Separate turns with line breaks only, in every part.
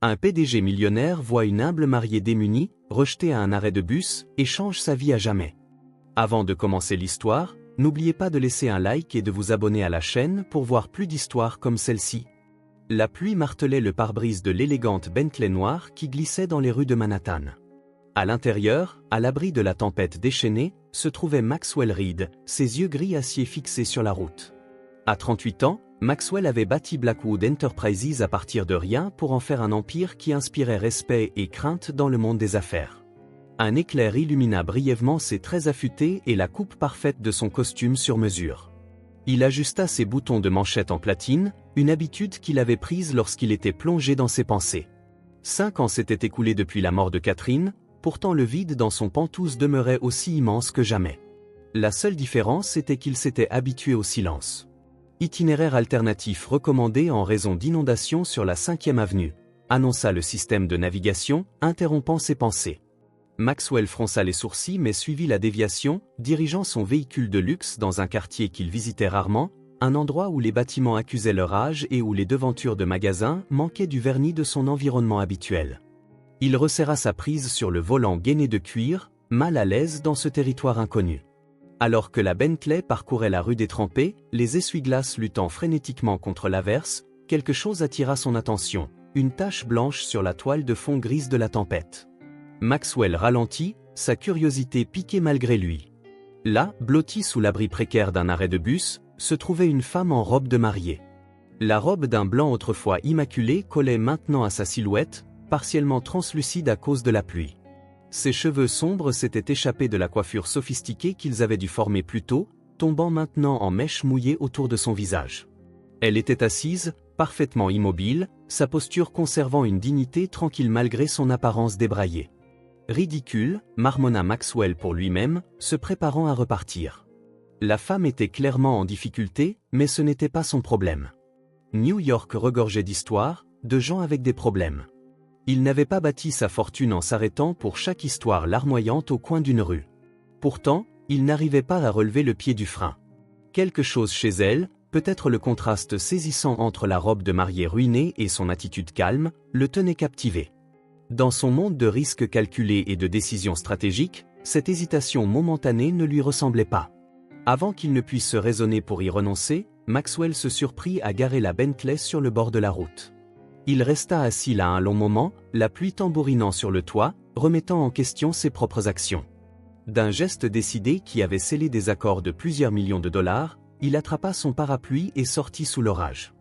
Un PDG millionnaire voit une humble mariée démunie, rejetée à un arrêt de bus, et change sa vie à jamais. Avant de commencer l'histoire, n'oubliez pas de laisser un like et de vous abonner à la chaîne pour voir plus d'histoires comme celle-ci. La pluie martelait le pare-brise de l'élégante Bentley noire qui glissait dans les rues de Manhattan. À l'intérieur, à l'abri de la tempête déchaînée, se trouvait Maxwell Reed, ses yeux gris acier fixés sur la route. À 38 ans, Maxwell avait bâti Blackwood Enterprises à partir de rien pour en faire un empire qui inspirait respect et crainte dans le monde des affaires. Un éclair illumina brièvement ses traits affûtés et la coupe parfaite de son costume sur mesure. Il ajusta ses boutons de manchette en platine, une habitude qu'il avait prise lorsqu'il était plongé dans ses pensées. 5 ans s'étaient écoulés depuis la mort de Catherine, pourtant le vide dans son pantouse demeurait aussi immense que jamais. La seule différence était qu'il s'était habitué au silence. Itinéraire alternatif recommandé en raison d'inondations sur la 5e avenue, annonça le système de navigation, interrompant ses pensées. Maxwell fronça les sourcils mais suivit la déviation, dirigeant son véhicule de luxe dans un quartier qu'il visitait rarement, un endroit où les bâtiments accusaient leur âge et où les devantures de magasins manquaient du vernis de son environnement habituel. Il resserra sa prise sur le volant gainé de cuir, mal à l'aise dans ce territoire inconnu. Alors que la Bentley parcourait la rue détrempée, les essuie-glaces luttant frénétiquement contre l'averse, quelque chose attira son attention, une tache blanche sur la toile de fond grise de la tempête. Maxwell ralentit, sa curiosité piquée malgré lui. Là, blottie sous l'abri précaire d'un arrêt de bus, se trouvait une femme en robe de mariée. La robe d'un blanc autrefois immaculé collait maintenant à sa silhouette, partiellement translucide à cause de la pluie. Ses cheveux sombres s'étaient échappés de la coiffure sophistiquée qu'ils avaient dû former plus tôt, tombant maintenant en mèches mouillées autour de son visage. Elle était assise, parfaitement immobile, sa posture conservant une dignité tranquille malgré son apparence débraillée. Ridicule, marmonna Maxwell pour lui-même, se préparant à repartir. La femme était clairement en difficulté, mais ce n'était pas son problème. New York regorgeait d'histoires, de gens avec des problèmes. Il n'avait pas bâti sa fortune en s'arrêtant pour chaque histoire larmoyante au coin d'une rue. Pourtant, il n'arrivait pas à relever le pied du frein. Quelque chose chez elle, peut-être le contraste saisissant entre la robe de mariée ruinée et son attitude calme, le tenait captivé. Dans son monde de risques calculés et de décisions stratégiques, cette hésitation momentanée ne lui ressemblait pas. Avant qu'il ne puisse se raisonner pour y renoncer, Maxwell se surprit à garer la Bentley sur le bord de la route. Il resta assis là un long moment, la pluie tambourinant sur le toit, remettant en question ses propres actions. D'un geste décidé qui avait scellé des accords de plusieurs millions de dollars, il attrapa son parapluie et sortit sous l'orage.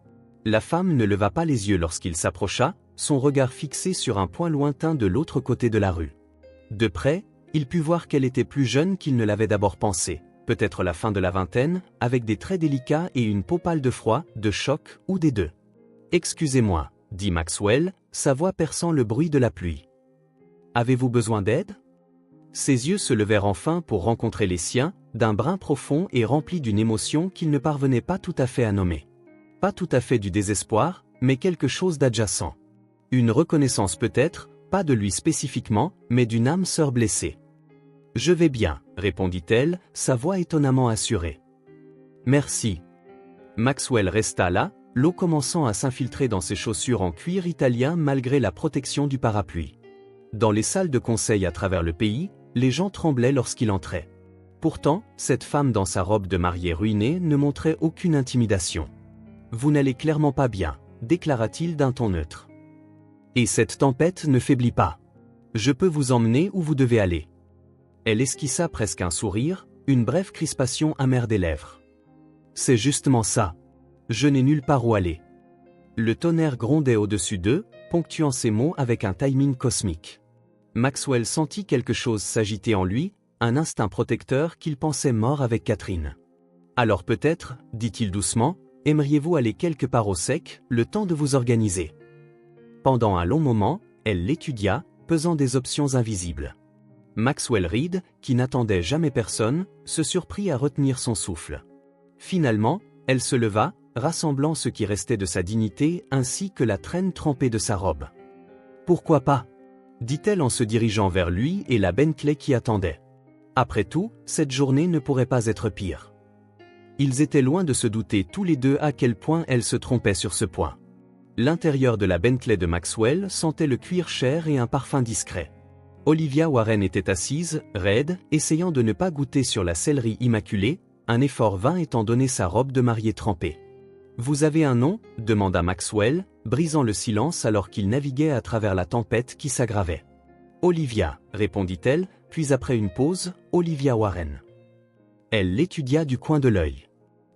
La femme ne leva pas les yeux lorsqu'il s'approcha, son regard fixé sur un point lointain de l'autre côté de la rue. De près, il put voir qu'elle était plus jeune qu'il ne l'avait d'abord pensé, peut-être la fin de la vingtaine, avec des traits délicats et une peau pâle de froid, de choc, ou des deux. « Excusez-moi », dit Maxwell, sa voix perçant le bruit de la pluie. « Avez-vous besoin d'aide » Ses yeux se levèrent enfin pour rencontrer les siens, d'un brun profond et rempli d'une émotion qu'il ne parvenait pas tout à fait à nommer. Pas tout à fait du désespoir, mais quelque chose d'adjacent. Une reconnaissance peut-être, pas de lui spécifiquement, mais d'une âme sœur blessée. « Je vais bien », répondit-elle, sa voix étonnamment assurée. « Merci. » Maxwell resta là, l'eau commençant à s'infiltrer dans ses chaussures en cuir italien malgré la protection du parapluie. Dans les salles de conseil à travers le pays, les gens tremblaient lorsqu'il entrait. Pourtant, cette femme dans sa robe de mariée ruinée ne montrait aucune intimidation. « Vous n'allez clairement pas bien », déclara-t-il d'un ton neutre. « Et cette tempête ne faiblit pas. Je peux vous emmener où vous devez aller. » Elle esquissa presque un sourire, une brève crispation amère des lèvres. « C'est justement ça. Je n'ai nulle part où aller. » Le tonnerre grondait au-dessus d'eux, ponctuant ses mots avec un timing cosmique. Maxwell sentit quelque chose s'agiter en lui, un instinct protecteur qu'il pensait mort avec Catherine. « Alors peut-être, dit-il doucement, aimeriez-vous aller quelque part au sec, le temps de vous organiser ?» Pendant un long moment, elle l'étudia, pesant des options invisibles. Maxwell Reed, qui n'attendait jamais personne, se surprit à retenir son souffle. Finalement, elle se leva, rassemblant ce qui restait de sa dignité ainsi que la traîne trempée de sa robe. « Pourquoi pas ?» dit-elle en se dirigeant vers lui et la Bentley qui attendait. Après tout, cette journée ne pourrait pas être pire. Ils étaient loin de se douter tous les deux à quel point elle se trompait sur ce point. L'intérieur de la Bentley de Maxwell sentait le cuir cher et un parfum discret. Olivia Warren était assise, raide, essayant de ne pas goûter sur la sellerie immaculée, un effort vain étant donné sa robe de mariée trempée. « Vous avez un nom » demanda Maxwell, brisant le silence alors qu'il naviguait à travers la tempête qui s'aggravait. « Olivia » répondit-elle, puis après une pause, « Olivia Warren ». Elle l'étudia du coin de l'œil.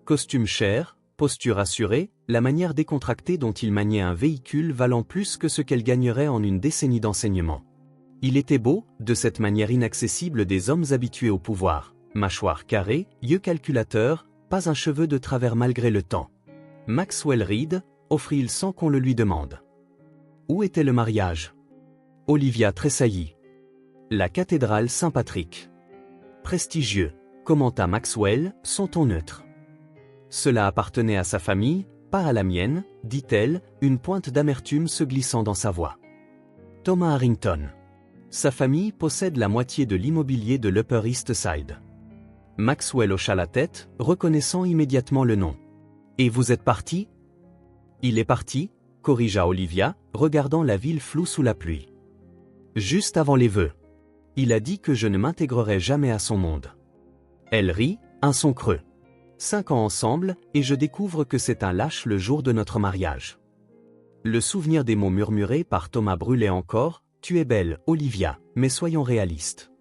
Costume cher, posture assurée, la manière décontractée dont il maniait un véhicule valant plus que ce qu'elle gagnerait en une décennie d'enseignement. Il était beau, de cette manière inaccessible des hommes habitués au pouvoir, mâchoire carrée, yeux calculateurs, pas un cheveu de travers malgré le temps. Maxwell Reed, offrit-il sans qu'on le lui demande. Où était le mariage? Olivia tressaillit. La cathédrale Saint-Patrick. Prestigieux, commenta Maxwell, son ton neutre. Cela appartenait à sa famille, pas à la mienne, dit-elle, une pointe d'amertume se glissant dans sa voix. Thomas Harrington. Sa famille possède la moitié de l'immobilier de l'Upper East Side. Maxwell hocha la tête, reconnaissant immédiatement le nom. Et vous êtes parti? Il est parti, corrigea Olivia, regardant la ville floue sous la pluie. Juste avant les vœux. Il a dit que je ne m'intégrerai jamais à son monde. Elle rit, un son creux. 5 ans ensemble, et je découvre que c'est un lâche le jour de notre mariage. Le souvenir des mots murmurés par Thomas brûlait encore. Tu es belle, Olivia, mais soyons réalistes.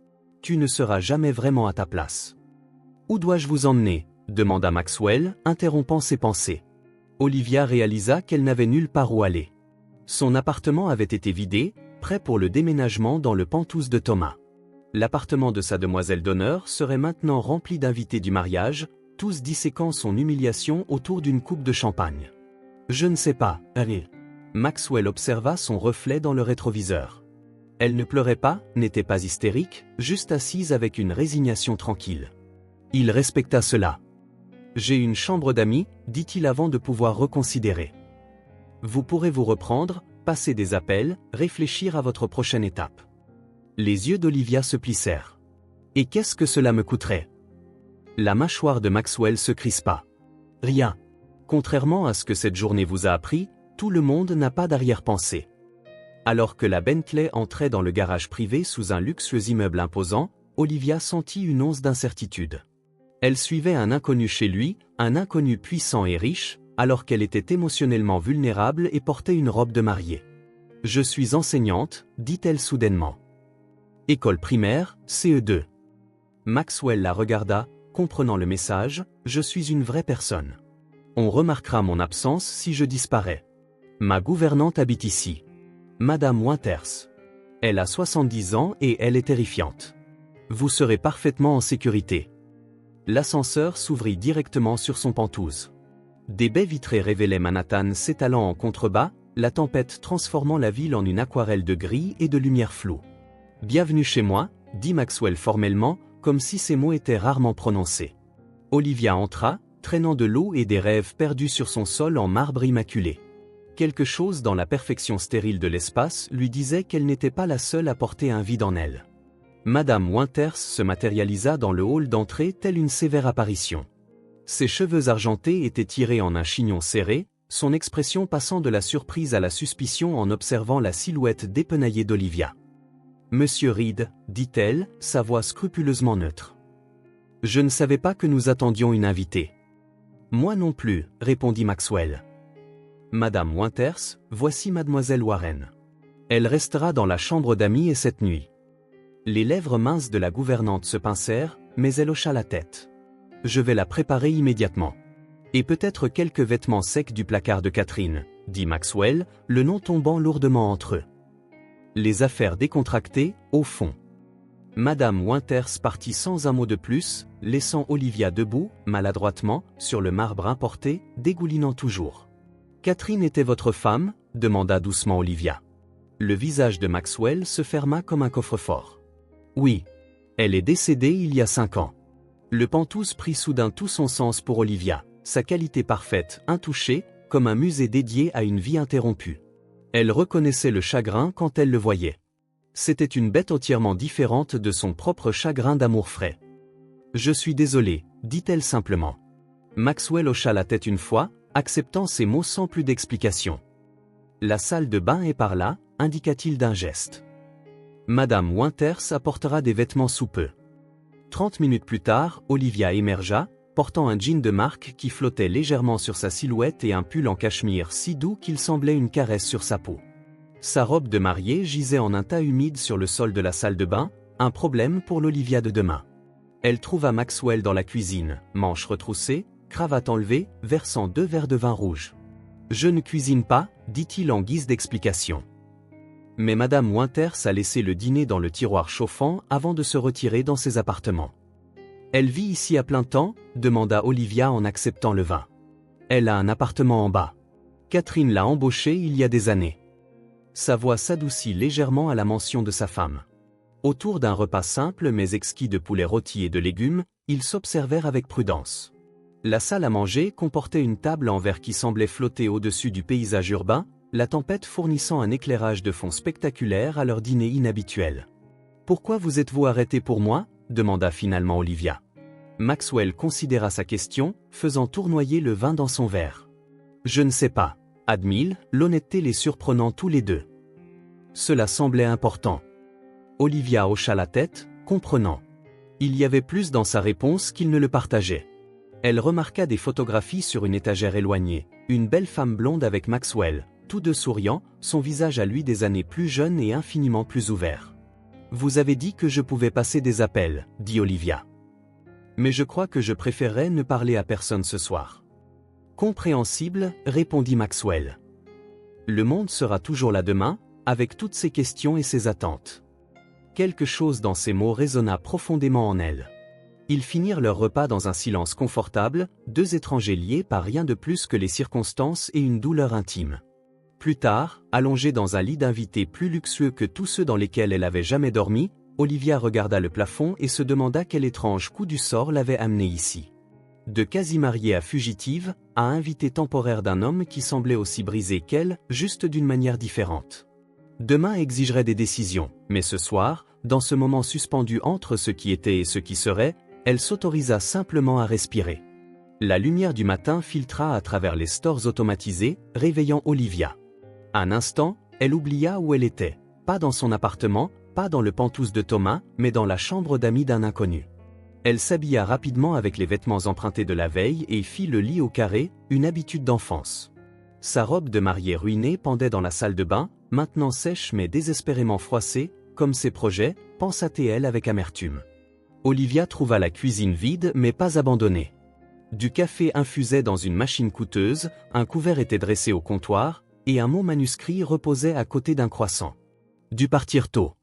Tu ne seras jamais vraiment à ta place. Où dois-je vous emmener? Demanda Maxwell, interrompant ses pensées. Olivia réalisa qu'elle n'avait nulle part où aller. Son appartement avait été vidé, prêt pour le déménagement dans le Penthouse de Thomas. L'appartement de sa demoiselle d'honneur serait maintenant rempli d'invités du mariage, tous disséquant son humiliation autour d'une coupe de champagne. Je ne sais pas, allez. Maxwell observa son reflet dans le rétroviseur. Elle ne pleurait pas, n'était pas hystérique, juste assise avec une résignation tranquille. Il respecta cela. J'ai une chambre d'amis, dit-il avant de pouvoir reconsidérer. Vous pourrez vous reprendre, passer des appels, réfléchir à votre prochaine étape. Les yeux d'Olivia se plissèrent. Et qu'est-ce que cela me coûterait? La mâchoire de Maxwell se crispa. Rien. Contrairement à ce que cette journée vous a appris, tout le monde n'a pas d'arrière-pensée. Alors que la Bentley entrait dans le garage privé sous un luxueux immeuble imposant, Olivia sentit une once d'incertitude. Elle suivait un inconnu chez lui, un inconnu puissant et riche, alors qu'elle était émotionnellement vulnérable et portait une robe de mariée. « Je suis enseignante », dit-elle soudainement. « École primaire, CE2. » Maxwell la regarda, comprenant le message, « Je suis une vraie personne. On remarquera mon absence si je disparais. Ma gouvernante habite ici. Madame Winters. Elle a 70 ans et elle est terrifiante. Vous serez parfaitement en sécurité. » L'ascenseur s'ouvrit directement sur son Penthouse. Des baies vitrées révélaient Manhattan s'étalant en contrebas, la tempête transformant la ville en une aquarelle de gris et de lumière floue. « Bienvenue chez moi », dit Maxwell formellement, comme si ces mots étaient rarement prononcés. Olivia entra, traînant de l'eau et des rêves perdus sur son sol en marbre immaculé. Quelque chose dans la perfection stérile de l'espace lui disait qu'elle n'était pas la seule à porter un vide en elle. Madame Winters se matérialisa dans le hall d'entrée telle une sévère apparition. Ses cheveux argentés étaient tirés en un chignon serré, son expression passant de la surprise à la suspicion en observant la silhouette dépenaillée d'Olivia. « Monsieur Reed, dit-elle, sa voix scrupuleusement neutre. Je ne savais pas que nous attendions une invitée. Moi non plus, répondit Maxwell. Madame Winters, voici mademoiselle Warren. Elle restera dans la chambre d'amis et cette nuit. Les lèvres minces de la gouvernante se pincèrent, mais elle hocha la tête. Je vais la préparer immédiatement. Et peut-être quelques vêtements secs du placard de Catherine, dit Maxwell, le nom tombant lourdement entre eux. Les affaires décontractées, au fond. Madame Winters partit sans un mot de plus, laissant Olivia debout, maladroitement, sur le marbre importé, dégoulinant toujours. Catherine était votre femme? Demanda doucement Olivia. Le visage de Maxwell se ferma comme un coffre-fort. Oui. Elle est décédée il y a 5 ans. Le Penthouse prit soudain tout son sens pour Olivia, sa qualité parfaite, intouchée, comme un musée dédié à une vie interrompue. Elle reconnaissait le chagrin quand elle le voyait. C'était une bête entièrement différente de son propre chagrin d'amour frais. « Je suis désolée, dit-elle simplement. Maxwell hocha la tête une fois, acceptant ces mots sans plus d'explication. La salle de bain est par là, indiqua-t-il d'un geste. Madame Winters apportera des vêtements sous peu. 30 minutes plus tard, Olivia émergea, portant un jean de marque qui flottait légèrement sur sa silhouette et un pull en cachemire si doux qu'il semblait une caresse sur sa peau. Sa robe de mariée gisait en un tas humide sur le sol de la salle de bain, un problème pour l'Olivia de demain. Elle trouva Maxwell dans la cuisine, manches retroussées, cravate enlevée, versant 2 verres de vin rouge. « Je ne cuisine pas », dit-il en guise d'explication. Mais Madame Winters a laissé le dîner dans le tiroir chauffant avant de se retirer dans ses appartements. « Elle vit ici à plein temps ?» demanda Olivia en acceptant le vin. « Elle a un appartement en bas. Catherine l'a embauchée il y a des années. » Sa voix s'adoucit légèrement à la mention de sa femme. Autour d'un repas simple mais exquis de poulet rôti et de légumes, ils s'observèrent avec prudence. La salle à manger comportait une table en verre qui semblait flotter au-dessus du paysage urbain, la tempête fournissant un éclairage de fond spectaculaire à leur dîner inhabituel. « Pourquoi vous êtes-vous arrêté pour moi ?» demanda finalement Olivia. Maxwell considéra sa question, faisant tournoyer le vin dans son verre. « Je ne sais pas », admit-il, l'honnêteté les surprenant tous les deux. Cela semblait important. Olivia hocha la tête, comprenant. Il y avait plus dans sa réponse qu'il ne le partageait. Elle remarqua des photographies sur une étagère éloignée, une belle femme blonde avec Maxwell, tous deux souriants, son visage à lui des années plus jeune et infiniment plus ouvert. « Vous avez dit que je pouvais passer des appels, » dit Olivia. « Mais je crois que je préférerais ne parler à personne ce soir. » « Compréhensible, » répondit Maxwell. « Le monde sera toujours là demain, avec toutes ses questions et ses attentes. » Quelque chose dans ces mots résonna profondément en elle. Ils finirent leur repas dans un silence confortable, 2 étrangers liés par rien de plus que les circonstances et une douleur intime. Plus tard, allongée dans un lit d'invité plus luxueux que tous ceux dans lesquels elle avait jamais dormi, Olivia regarda le plafond et se demanda quel étrange coup du sort l'avait amenée ici. De quasi-mariée à fugitive, à invitée temporaire d'un homme qui semblait aussi brisé qu'elle, juste d'une manière différente. Demain exigerait des décisions, mais ce soir, dans ce moment suspendu entre ce qui était et ce qui serait, elle s'autorisa simplement à respirer. La lumière du matin filtra à travers les stores automatisés, réveillant Olivia. Un instant, elle oublia où elle était, pas dans son appartement, pas dans le pantouse de Thomas, mais dans la chambre d'amis d'un inconnu. Elle s'habilla rapidement avec les vêtements empruntés de la veille et fit le lit au carré, une habitude d'enfance. Sa robe de mariée ruinée pendait dans la salle de bain, maintenant sèche mais désespérément froissée, comme ses projets, pensa-t-elle avec amertume. Olivia trouva la cuisine vide mais pas abandonnée. Du café infusait dans une machine coûteuse, un couvert était dressé au comptoir, et un mot manuscrit reposait à côté d'un croissant. Dû partir tôt.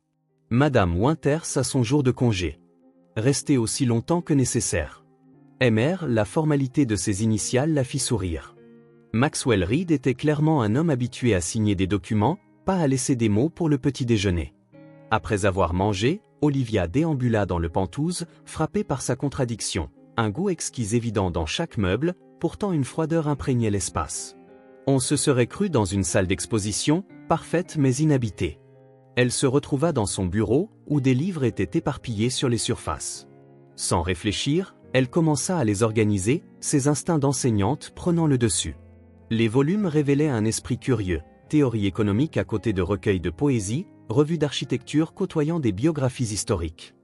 Madame Winters a son jour de congé. Rester aussi longtemps que nécessaire. MR, la formalité de ses initiales la fit sourire. Maxwell Reed était clairement un homme habitué à signer des documents, pas à laisser des mots pour le petit déjeuner. Après avoir mangé, Olivia déambula dans le pantouse, frappée par sa contradiction. Un goût exquis évident dans chaque meuble, pourtant une froideur imprégnait l'espace. On se serait cru dans une salle d'exposition, parfaite mais inhabitée. Elle se retrouva dans son bureau, où des livres étaient éparpillés sur les surfaces. Sans réfléchir, elle commença à les organiser, ses instincts d'enseignante prenant le dessus. Les volumes révélaient un esprit curieux, théorie économique à côté de recueils de poésie, revues d'architecture côtoyant des biographies historiques.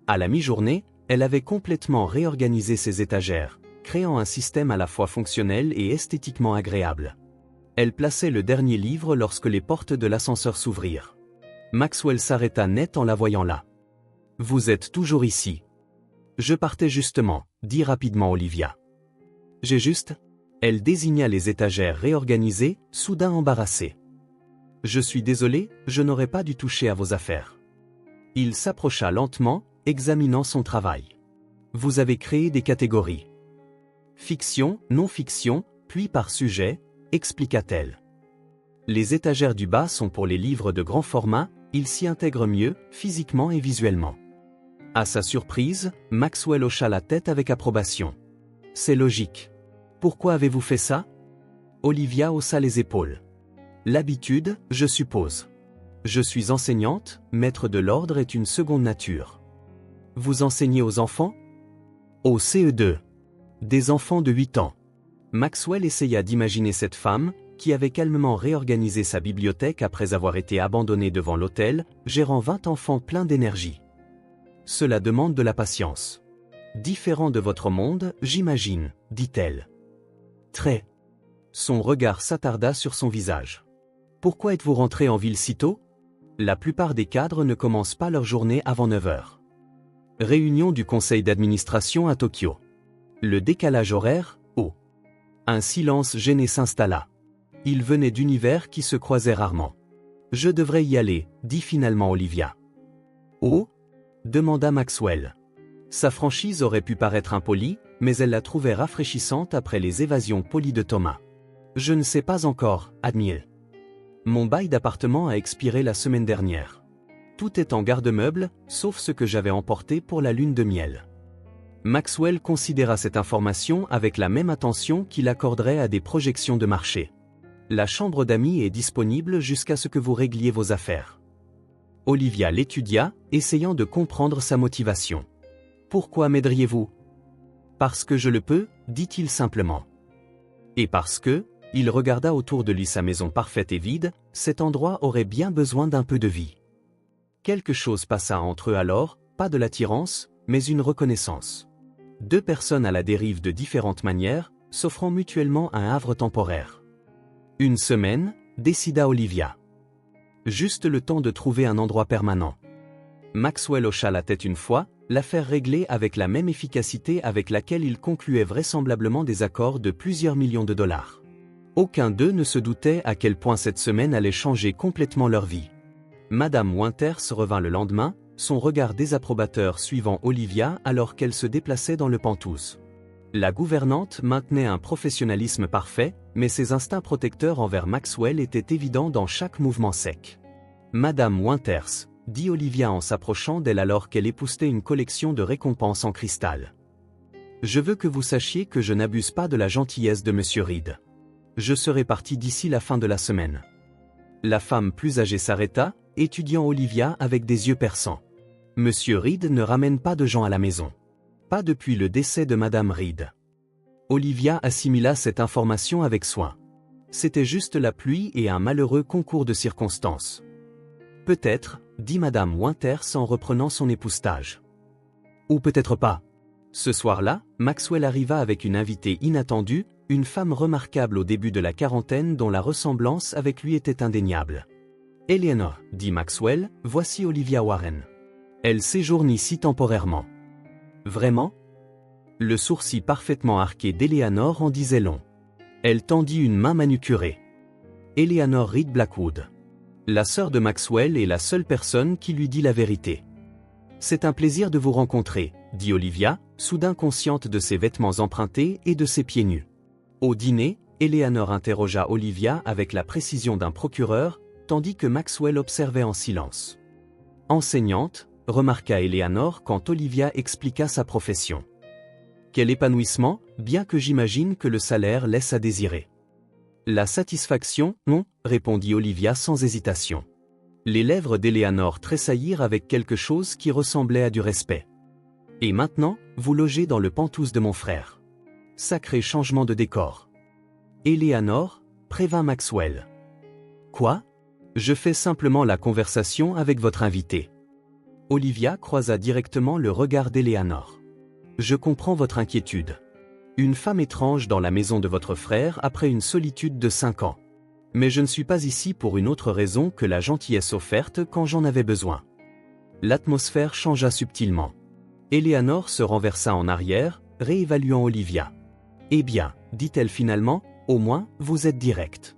À la mi-journée, elle avait complètement réorganisé ses étagères, créant un système à la fois fonctionnel et esthétiquement agréable. Elle plaçait le dernier livre lorsque les portes de l'ascenseur s'ouvrirent. Maxwell s'arrêta net en la voyant là. « Vous êtes toujours ici. »« Je partais justement, » dit rapidement Olivia. « J'ai juste... » Elle désigna les étagères réorganisées, soudain embarrassée. « Je suis désolé, je n'aurais pas dû toucher à vos affaires. » Il s'approcha lentement, examinant son travail. « Vous avez créé des catégories. Fiction, non-fiction, puis par sujet, » expliqua-t-elle. « Les étagères du bas sont pour les livres de grand format, ils s'y intègrent mieux, physiquement et visuellement. » À sa surprise, Maxwell hocha la tête avec approbation. « C'est logique. Pourquoi avez-vous fait ça ?» Olivia haussa les épaules. « L'habitude, je suppose. Je suis enseignante, maître de l'ordre est une seconde nature. » Vous enseignez aux enfants ? Au CE2. Des enfants de 8 ans. Maxwell essaya d'imaginer cette femme, qui avait calmement réorganisé sa bibliothèque après avoir été abandonné devant l'hôtel, gérant 20 enfants pleins d'énergie. Cela demande de la patience. Différent de votre monde, j'imagine, dit-elle. Très. Son regard s'attarda sur son visage. Pourquoi êtes-vous rentré en ville si tôt? La plupart des cadres ne commencent pas leur journée avant 9 heures. Réunion du conseil d'administration à Tokyo. Le décalage horaire, oh. Un silence gêné s'installa. Ils venaient d'univers qui se croisaient rarement. Je devrais y aller, dit finalement Olivia. Oh? Demanda Maxwell. Sa franchise aurait pu paraître impolie, mais elle la trouvait rafraîchissante après les évasions polies de Thomas. Je ne sais pas encore, admit-elle. Mon bail d'appartement a expiré la semaine dernière. Tout est en garde-meuble, sauf ce que j'avais emporté pour la lune de miel. Maxwell considéra cette information avec la même attention qu'il accorderait à des projections de marché. La chambre d'amis est disponible jusqu'à ce que vous régliez vos affaires. Olivia l'étudia, essayant de comprendre sa motivation. Pourquoi m'aideriez-vous? Parce que je le peux, dit-il simplement. Et parce que, il regarda autour de lui sa maison parfaite et vide, cet endroit aurait bien besoin d'un peu de vie. Quelque chose passa entre eux alors, pas de l'attirance, mais une reconnaissance. Deux personnes à la dérive de différentes manières, s'offrant mutuellement un havre temporaire. Une semaine, décida Olivia. Juste le temps de trouver un endroit permanent. Maxwell hocha la tête une fois, l'affaire réglée avec la même efficacité avec laquelle il concluait vraisemblablement des accords de plusieurs millions de dollars. Aucun d'eux ne se doutait à quel point cette semaine allait changer complètement leur vie. Madame Winters revint le lendemain, son regard désapprobateur suivant Olivia alors qu'elle se déplaçait dans le Penthouse. La gouvernante maintenait un professionnalisme parfait, mais ses instincts protecteurs envers Maxwell étaient évidents dans chaque mouvement sec. Madame Winters, dit Olivia en s'approchant d'elle alors qu'elle époussetait une collection de récompenses en cristal. Je veux que vous sachiez que je n'abuse pas de la gentillesse de Monsieur Reed. Je serai parti d'ici la fin de la semaine. La femme plus âgée s'arrêta, étudiant Olivia avec des yeux perçants. Monsieur Reed ne ramène pas de gens à la maison. Pas depuis le décès de Madame Reed. Olivia assimila cette information avec soin. C'était juste la pluie et un malheureux concours de circonstances. Peut-être, dit Madame Winters en reprenant son époussetage. Ou peut-être pas. Ce soir-là, Maxwell arriva avec une invitée inattendue, une femme remarquable au début de la quarantaine dont la ressemblance avec lui était indéniable. Eleanor, dit Maxwell, voici Olivia Warren. Elle séjourne ici temporairement. Vraiment? Le sourcil parfaitement arqué d'Eleanor en disait long. Elle tendit une main manucurée. Eleanor Reed Blackwood. La sœur de Maxwell est la seule personne qui lui dit la vérité. C'est un plaisir de vous rencontrer, dit Olivia, soudain consciente de ses vêtements empruntés et de ses pieds nus. Au dîner, Eleanor interrogea Olivia avec la précision d'un procureur, tandis que Maxwell observait en silence. Enseignante, remarqua Eleanor quand Olivia expliqua sa profession. Quel épanouissement, bien que j'imagine que le salaire laisse à désirer. La satisfaction, non, répondit Olivia sans hésitation. Les lèvres d'Eleanor tressaillirent avec quelque chose qui ressemblait à du respect. Et maintenant, vous logez dans le Penthouse de mon frère. Sacré changement de décor. Eleanor, prévint Maxwell. Quoi? Je fais simplement la conversation avec votre invité. Olivia croisa directement le regard d'Eleanor. Je comprends votre inquiétude. Une femme étrange dans la maison de votre frère après une solitude de 5 ans. Mais je ne suis pas ici pour une autre raison que la gentillesse offerte quand j'en avais besoin. L'atmosphère changea subtilement. Eleanor se renversa en arrière, réévaluant Olivia. Eh bien, dit-elle finalement, au moins, vous êtes direct.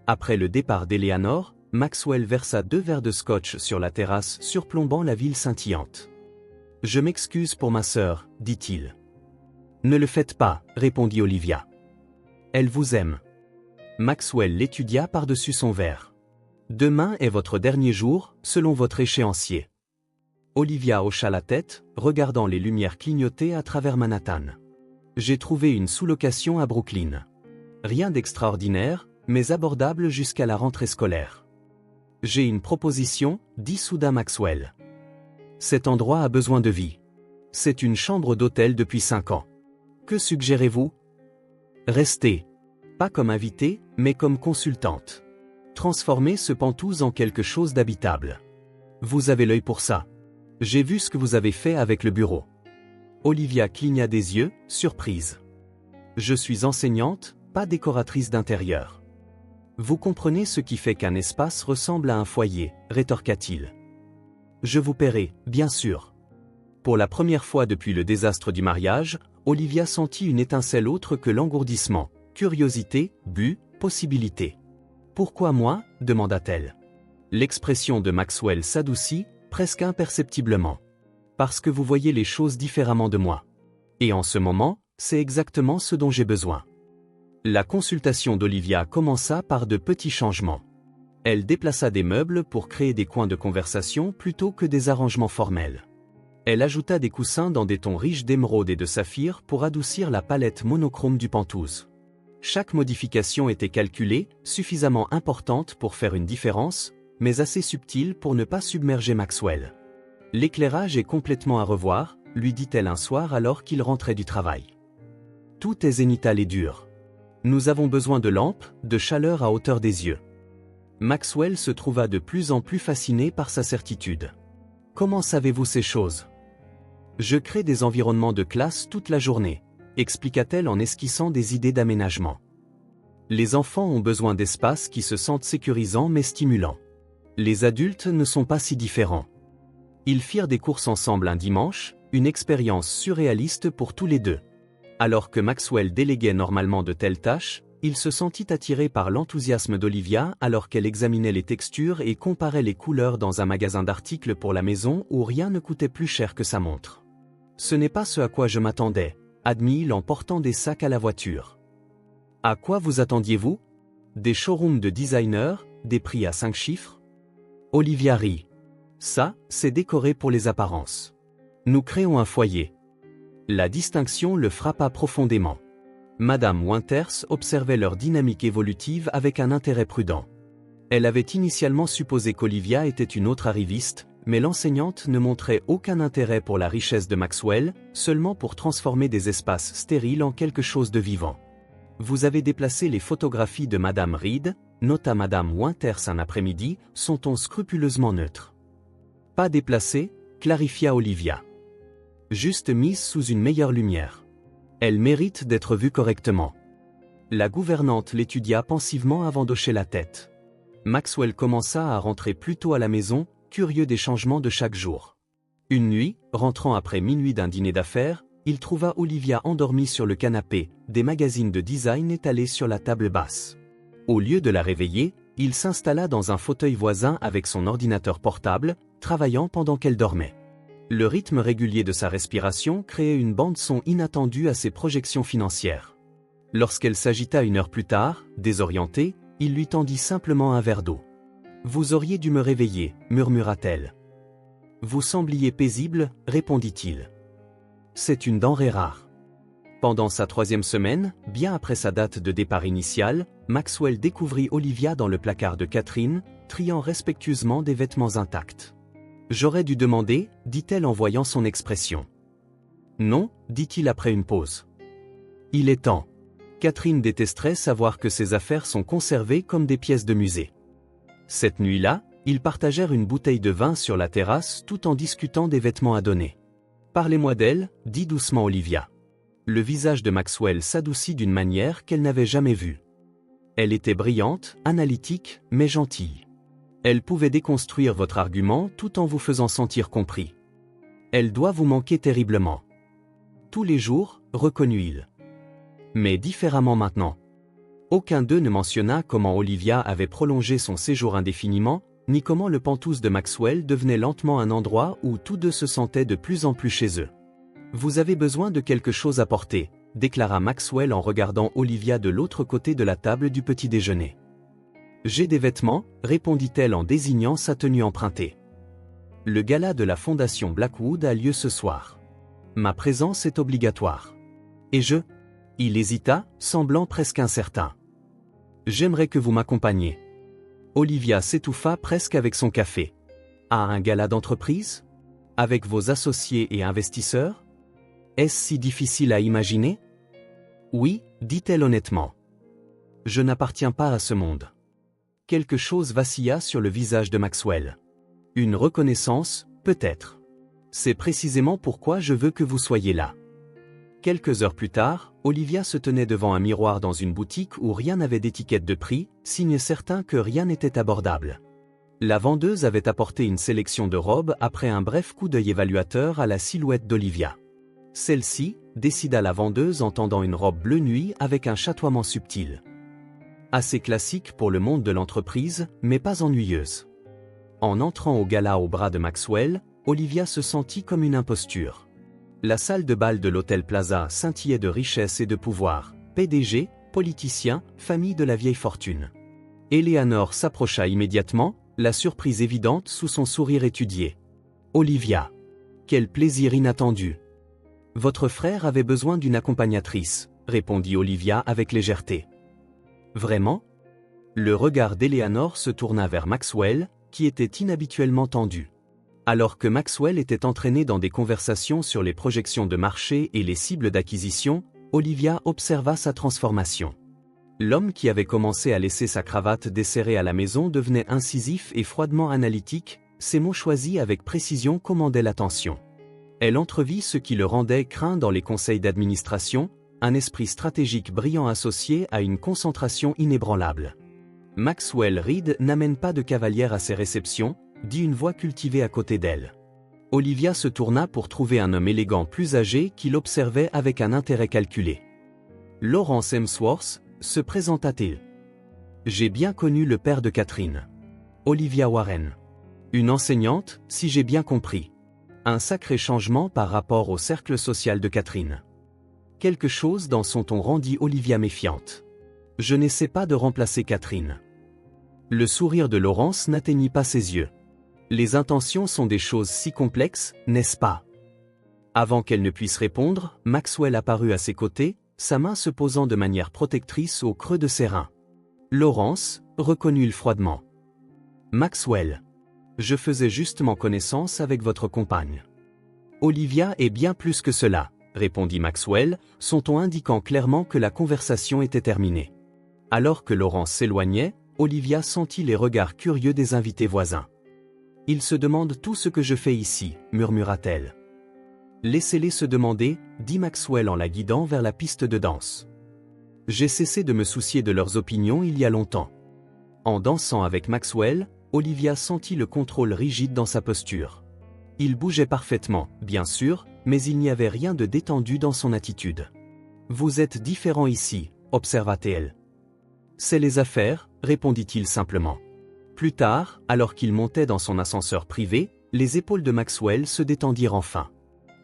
Après le départ d'Eleanor, Maxwell versa 2 verres de scotch sur la terrasse surplombant la ville scintillante. Je m'excuse pour ma sœur, dit-il. Ne le faites pas, répondit Olivia. Elle vous aime. Maxwell l'étudia par-dessus son verre. Demain est votre dernier jour, selon votre échéancier. Olivia hocha la tête, regardant les lumières clignoter à travers Manhattan. J'ai trouvé une sous-location à Brooklyn. Rien d'extraordinaire, mais abordable jusqu'à la rentrée scolaire. J'ai une proposition, dit soudain Maxwell. Cet endroit a besoin de vie. C'est une chambre d'hôtel depuis 5 ans. Que suggérez-vous? Restez. Pas comme invitée, mais comme consultante. Transformez ce Pentouse en quelque chose d'habitable. Vous avez l'œil pour ça. J'ai vu ce que vous avez fait avec le bureau. Olivia cligna des yeux, surprise. Je suis enseignante, pas décoratrice d'intérieur. Vous comprenez ce qui fait qu'un espace ressemble à un foyer, rétorqua-t-il. Je vous paierai, bien sûr. Pour la première fois depuis le désastre du mariage, Olivia sentit une étincelle autre que l'engourdissement, curiosité, but, possibilité. Pourquoi moi, demanda-t-elle. L'expression de Maxwell s'adoucit, presque imperceptiblement. Parce que vous voyez les choses différemment de moi. Et en ce moment, c'est exactement ce dont j'ai besoin. La consultation d'Olivia commença par de petits changements. Elle déplaça des meubles pour créer des coins de conversation plutôt que des arrangements formels. Elle ajouta des coussins dans des tons riches d'émeraude et de saphir pour adoucir la palette monochrome du Pentouse. Chaque modification était calculée, suffisamment importante pour faire une différence, mais assez subtile pour ne pas submerger Maxwell. L'éclairage est complètement à revoir, lui dit-elle un soir alors qu'il rentrait du travail. Tout est zénithal et dur. Nous avons besoin de lampes, de chaleur à hauteur des yeux. Maxwell se trouva de plus en plus fasciné par sa certitude. Comment savez-vous ces choses? Je crée des environnements de classe toute la journée, expliqua-t-elle en esquissant des idées d'aménagement. Les enfants ont besoin d'espaces qui se sentent sécurisants mais stimulants. Les adultes ne sont pas si différents. Ils firent des courses ensemble un dimanche, une expérience surréaliste pour tous les deux. Alors que Maxwell déléguait normalement de telles tâches, il se sentit attiré par l'enthousiasme d'Olivia alors qu'elle examinait les textures et comparait les couleurs dans un magasin d'articles pour la maison où rien ne coûtait plus cher que sa montre. Ce n'est pas ce à quoi je m'attendais, admit-il en portant des sacs à la voiture. À quoi vous attendiez-vous? Des showrooms de designers, des prix à 5 chiffres? Olivia rit. Ça, c'est décoré pour les apparences. Nous créons un foyer. La distinction le frappa profondément. Madame Winters observait leur dynamique évolutive avec un intérêt prudent. Elle avait initialement supposé qu'Olivia était une autre arriviste, mais l'enseignante ne montrait aucun intérêt pour la richesse de Maxwell, seulement pour transformer des espaces stériles en quelque chose de vivant. Vous avez déplacé les photographies de Madame Reed, nota Madame Winters un après-midi, sont-on scrupuleusement neutres? Pas déplacées, clarifia Olivia. Juste mise sous une meilleure lumière. Elle mérite d'être vue correctement. La gouvernante l'étudia pensivement avant d'hocher la tête. Maxwell commença à rentrer plus tôt à la maison, curieux des changements de chaque jour. Une nuit, rentrant après minuit d'un dîner d'affaires, il trouva Olivia endormie sur le canapé, des magazines de design étalés sur la table basse. Au lieu de la réveiller, il s'installa dans un fauteuil voisin avec son ordinateur portable, travaillant pendant qu'elle dormait. Le rythme régulier de sa respiration créait une bande-son inattendue à ses projections financières. Lorsqu'elle s'agita 1 heure plus tard, désorientée, il lui tendit simplement un verre d'eau. « Vous auriez dû me réveiller, murmura-t-elle. »« Vous sembliez paisible, répondit-il. »« C'est une denrée rare. » Pendant sa 3e semaine, bien après sa date de départ initiale, Maxwell découvrit Olivia dans le placard de Catherine, triant respectueusement des vêtements intacts. « J'aurais dû demander, dit-elle en voyant son expression. « Non, dit-il après une pause. « Il est temps. » Catherine détesterait savoir que ses affaires sont conservées comme des pièces de musée. Cette nuit-là, ils partagèrent une bouteille de vin sur la terrasse tout en discutant des vêtements à donner. « Parlez-moi d'elle, dit doucement Olivia. » Le visage de Maxwell s'adoucit d'une manière qu'elle n'avait jamais vue. Elle était brillante, analytique, mais gentille. Elle pouvait déconstruire votre argument tout en vous faisant sentir compris. Elle doit vous manquer terriblement. Tous les jours, reconnut-il. Mais différemment maintenant. Aucun d'eux ne mentionna comment Olivia avait prolongé son séjour indéfiniment, ni comment le Pentouse de Maxwell devenait lentement un endroit où tous deux se sentaient de plus en plus chez eux. « Vous avez besoin de quelque chose à porter », déclara Maxwell en regardant Olivia de l'autre côté de la table du petit déjeuner. « J'ai des vêtements, répondit-elle en désignant sa tenue empruntée. Le gala de la fondation Blackwood a lieu ce soir. Ma présence est obligatoire. Et je? Il hésita, semblant presque incertain. J'aimerais que vous m'accompagniez. Olivia s'étouffa presque avec son café. À un gala d'entreprise? Avec vos associés et investisseurs? Est-ce si difficile à imaginer? Oui, dit-elle honnêtement. Je n'appartiens pas à ce monde. Quelque chose vacilla sur le visage de Maxwell. Une reconnaissance, peut-être. C'est précisément pourquoi je veux que vous soyez là. Quelques heures plus tard, Olivia se tenait devant un miroir dans une boutique où rien n'avait d'étiquette de prix, signe certain que rien n'était abordable. La vendeuse avait apporté une sélection de robes après un bref coup d'œil évaluateur à la silhouette d'Olivia. Celle-ci, décida la vendeuse en tendant une robe bleu nuit avec un chatoiement subtil. Assez classique pour le monde de l'entreprise, mais pas ennuyeuse. En entrant au gala au bras de Maxwell, Olivia se sentit comme une imposture. La salle de bal de l'Hôtel Plaza scintillait de richesse et de pouvoir. PDG, politicien, famille de la vieille fortune. Eleanor s'approcha immédiatement, la surprise évidente sous son sourire étudié. Olivia. Quel plaisir inattendu. Votre frère avait besoin d'une accompagnatrice, répondit Olivia avec légèreté. Vraiment? Le regard d'Eleanor se tourna vers Maxwell, qui était inhabituellement tendu. Alors que Maxwell était entraîné dans des conversations sur les projections de marché et les cibles d'acquisition, Olivia observa sa transformation. L'homme qui avait commencé à laisser sa cravate desserrée à la maison devenait incisif et froidement analytique, ses mots choisis avec précision commandaient l'attention. Elle entrevit ce qui le rendait craint dans les conseils d'administration, un esprit stratégique brillant associé à une concentration inébranlable. Maxwell Reed n'amène pas de cavalière à ses réceptions, dit une voix cultivée à côté d'elle. Olivia se tourna pour trouver un homme élégant plus âgé qui l'observait avec un intérêt calculé. Lawrence Hemsworth, se présenta-t-il. J'ai bien connu le père de Catherine. Olivia Warren. Une enseignante, si j'ai bien compris. Un sacré changement par rapport au cercle social de Catherine. Quelque chose dans son ton rendit Olivia méfiante. Je n'essaie pas de remplacer Catherine. Le sourire de Lawrence n'atteignit pas ses yeux. Les intentions sont des choses si complexes, n'est-ce pas? Avant qu'elle ne puisse répondre, Maxwell apparut à ses côtés, sa main se posant de manière protectrice au creux de ses reins. Lawrence, reconnut-il froidement. Maxwell. Je faisais justement connaissance avec votre compagne. Olivia est bien plus que cela, répondit Maxwell, son ton indiquant clairement que la conversation était terminée. Alors que Lawrence s'éloignait, Olivia sentit les regards curieux des invités voisins. Ils se demandent tout ce que je fais ici, murmura-t-elle. Laissez-les se demander, dit Maxwell en la guidant vers la piste de danse. J'ai cessé de me soucier de leurs opinions il y a longtemps. En dansant avec Maxwell, Olivia sentit le contrôle rigide dans sa posture. Il bougeait parfaitement, bien sûr, mais il n'y avait rien de détendu dans son attitude. Vous êtes différent ici, observa-t-elle. C'est les affaires, répondit-il simplement. Plus tard, alors qu'il montait dans son ascenseur privé, les épaules de Maxwell se détendirent enfin.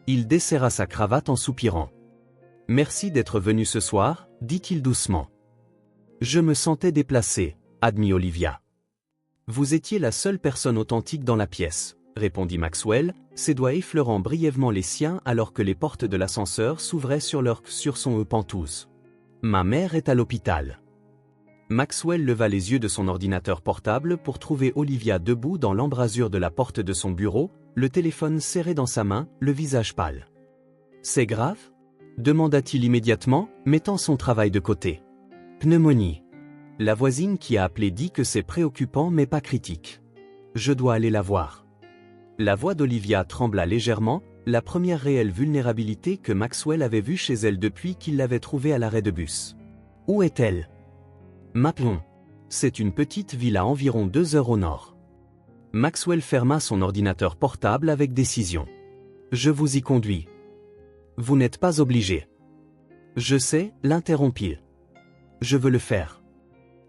Il desserra sa cravate en soupirant. « Merci d'être venu ce soir », dit-il doucement. « Je me sentais déplacé », admit Olivia. « Vous étiez la seule personne authentique dans la pièce », répondit Maxwell, ses doigts effleurant brièvement les siens alors que les portes de l'ascenseur s'ouvraient sur son pantouse. « Ma mère est à l'hôpital. » Maxwell leva les yeux de son ordinateur portable pour trouver Olivia debout dans l'embrasure de la porte de son bureau, le téléphone serré dans sa main, le visage pâle. « C'est grave ?» demanda-t-il immédiatement, mettant son travail de côté. « Pneumonie. La voisine qui a appelé dit que c'est préoccupant mais pas critique. Je dois aller la voir. » La voix d'Olivia trembla légèrement, la première réelle vulnérabilité que Maxwell avait vue chez elle depuis qu'il l'avait trouvée à l'arrêt de bus. « Où est-elle » Maplon. C'est une petite ville à environ 2 heures au nord. Maxwell ferma son ordinateur portable avec décision. Je vous y conduis. Vous n'êtes pas obligé. Je sais, l'interrompit. Je veux le faire.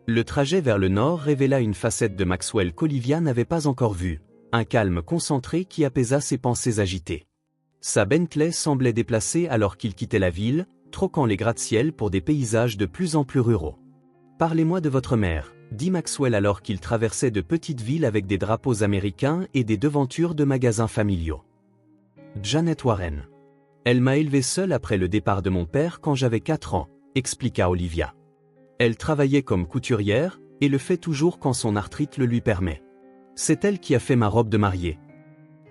Le trajet vers le nord révéla une facette de Maxwell qu'Olivia n'avait pas encore vue, un calme concentré qui apaisa ses pensées agitées. Sa Bentley semblait déplacée alors qu'il quittait la ville, troquant les gratte-ciel pour des paysages de plus en plus ruraux. Parlez-moi de votre mère, dit Maxwell alors qu'il traversait de petites villes avec des drapeaux américains et des devantures de magasins familiaux. Janet Warren. Elle m'a élevé seule après le départ de mon père quand j'avais 4 ans, expliqua Olivia. Elle travaillait comme couturière, et le fait toujours quand son arthrite le lui permet. C'est elle qui a fait ma robe de mariée.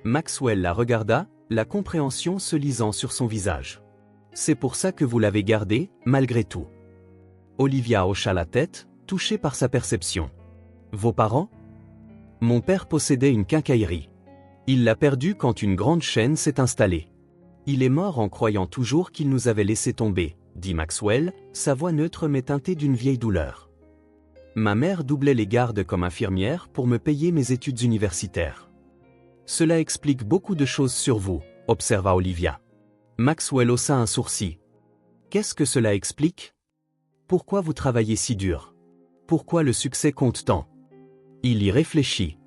Maxwell la regarda, la compréhension se lisant sur son visage. C'est pour ça que vous l'avez gardée, malgré tout. Olivia hocha la tête, touchée par sa perception. Vos parents? Mon père possédait une quincaillerie. Il l'a perdue quand une grande chaîne s'est installée. Il est mort en croyant toujours qu'il nous avait laissé tomber, dit Maxwell, sa voix neutre mais teintée d'une vieille douleur. Ma mère doublait les gardes comme infirmière pour me payer mes études universitaires. Cela explique beaucoup de choses sur vous, observa Olivia. Maxwell haussa un sourcil. Qu'est-ce que cela explique? Pourquoi vous travaillez si dur? Pourquoi le succès compte tant? Il y réfléchit.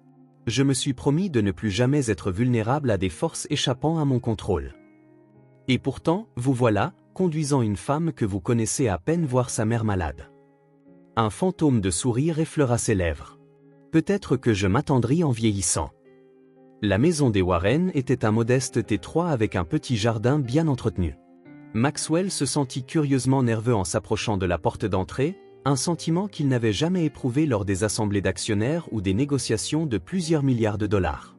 Je me suis promis de ne plus jamais être vulnérable à des forces échappant à mon contrôle. Et pourtant, vous voilà, conduisant une femme que vous connaissez à peine voir sa mère malade. Un fantôme de sourire effleura ses lèvres. Peut-être que je m'attendris en vieillissant. La maison des Warren était un modeste T3 avec un petit jardin bien entretenu. Maxwell se sentit curieusement nerveux en s'approchant de la porte d'entrée, un sentiment qu'il n'avait jamais éprouvé lors des assemblées d'actionnaires ou des négociations de plusieurs milliards de dollars.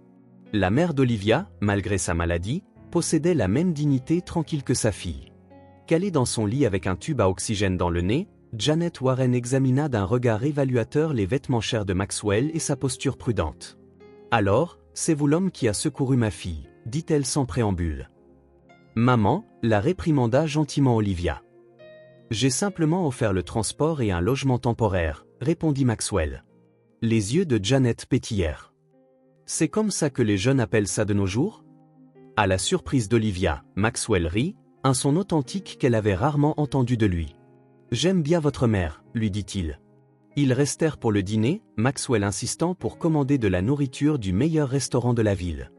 La mère d'Olivia, malgré sa maladie, possédait la même dignité tranquille que sa fille. Calée dans son lit avec un tube à oxygène dans le nez, Janet Warren examina d'un regard évaluateur les vêtements chers de Maxwell et sa posture prudente. « Alors, c'est vous l'homme qui a secouru ma fille, dit-elle sans préambule. Maman, la réprimanda gentiment Olivia. J'ai simplement offert le transport et un logement temporaire, répondit Maxwell. Les yeux de Janet pétillèrent. C'est comme ça que les jeunes appellent ça de nos jours? À la surprise d'Olivia, Maxwell rit, un son authentique qu'elle avait rarement entendu de lui. J'aime bien votre mère, lui dit-il. Ils restèrent pour le dîner, Maxwell insistant pour commander de la nourriture du meilleur restaurant de la ville.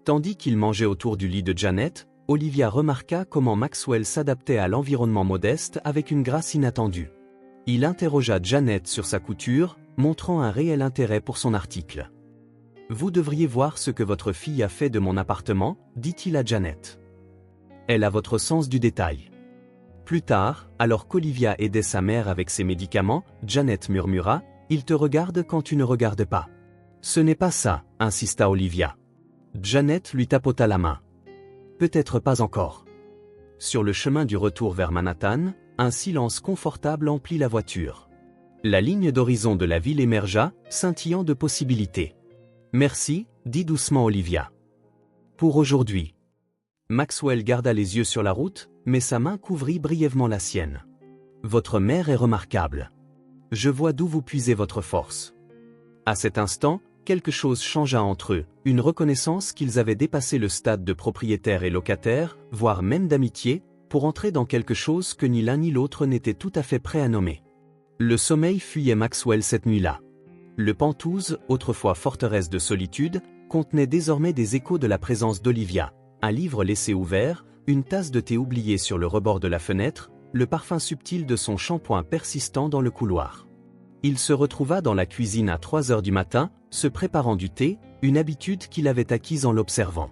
Tandis qu'ils mangeaient autour du lit de Janet, Olivia remarqua comment Maxwell s'adaptait à l'environnement modeste avec une grâce inattendue. Il interrogea Janet sur sa couture, montrant un réel intérêt pour son article. « Vous devriez voir ce que votre fille a fait de mon appartement, dit-il à Janet. Elle a votre sens du détail. » Plus tard, alors qu'Olivia aidait sa mère avec ses médicaments, Janet murmura « Il te regarde quand tu ne regardes pas. » Ce n'est pas ça, insista Olivia. Janet lui tapota la main. Peut-être pas encore. Sur le chemin du retour vers Manhattan, un silence confortable emplit la voiture. La ligne d'horizon de la ville émergea, scintillant de possibilités. Merci, dit doucement Olivia. Pour aujourd'hui. Maxwell garda les yeux sur la route, mais sa main couvrit brièvement la sienne. Votre mère est remarquable. Je vois d'où vous puisez votre force. À cet instant, quelque chose changea entre eux, une reconnaissance qu'ils avaient dépassé le stade de propriétaire et locataire, voire même d'amitié, pour entrer dans quelque chose que ni l'un ni l'autre n'était tout à fait prêt à nommer. Le sommeil fuyait Maxwell cette nuit-là. Le Penthouse, autrefois forteresse de solitude, contenait désormais des échos de la présence d'Olivia, un livre laissé ouvert, une tasse de thé oubliée sur le rebord de la fenêtre, le parfum subtil de son shampoing persistant dans le couloir. Il se retrouva dans la cuisine à 3 heures du matin, se préparant du thé, une habitude qu'il avait acquise en l'observant.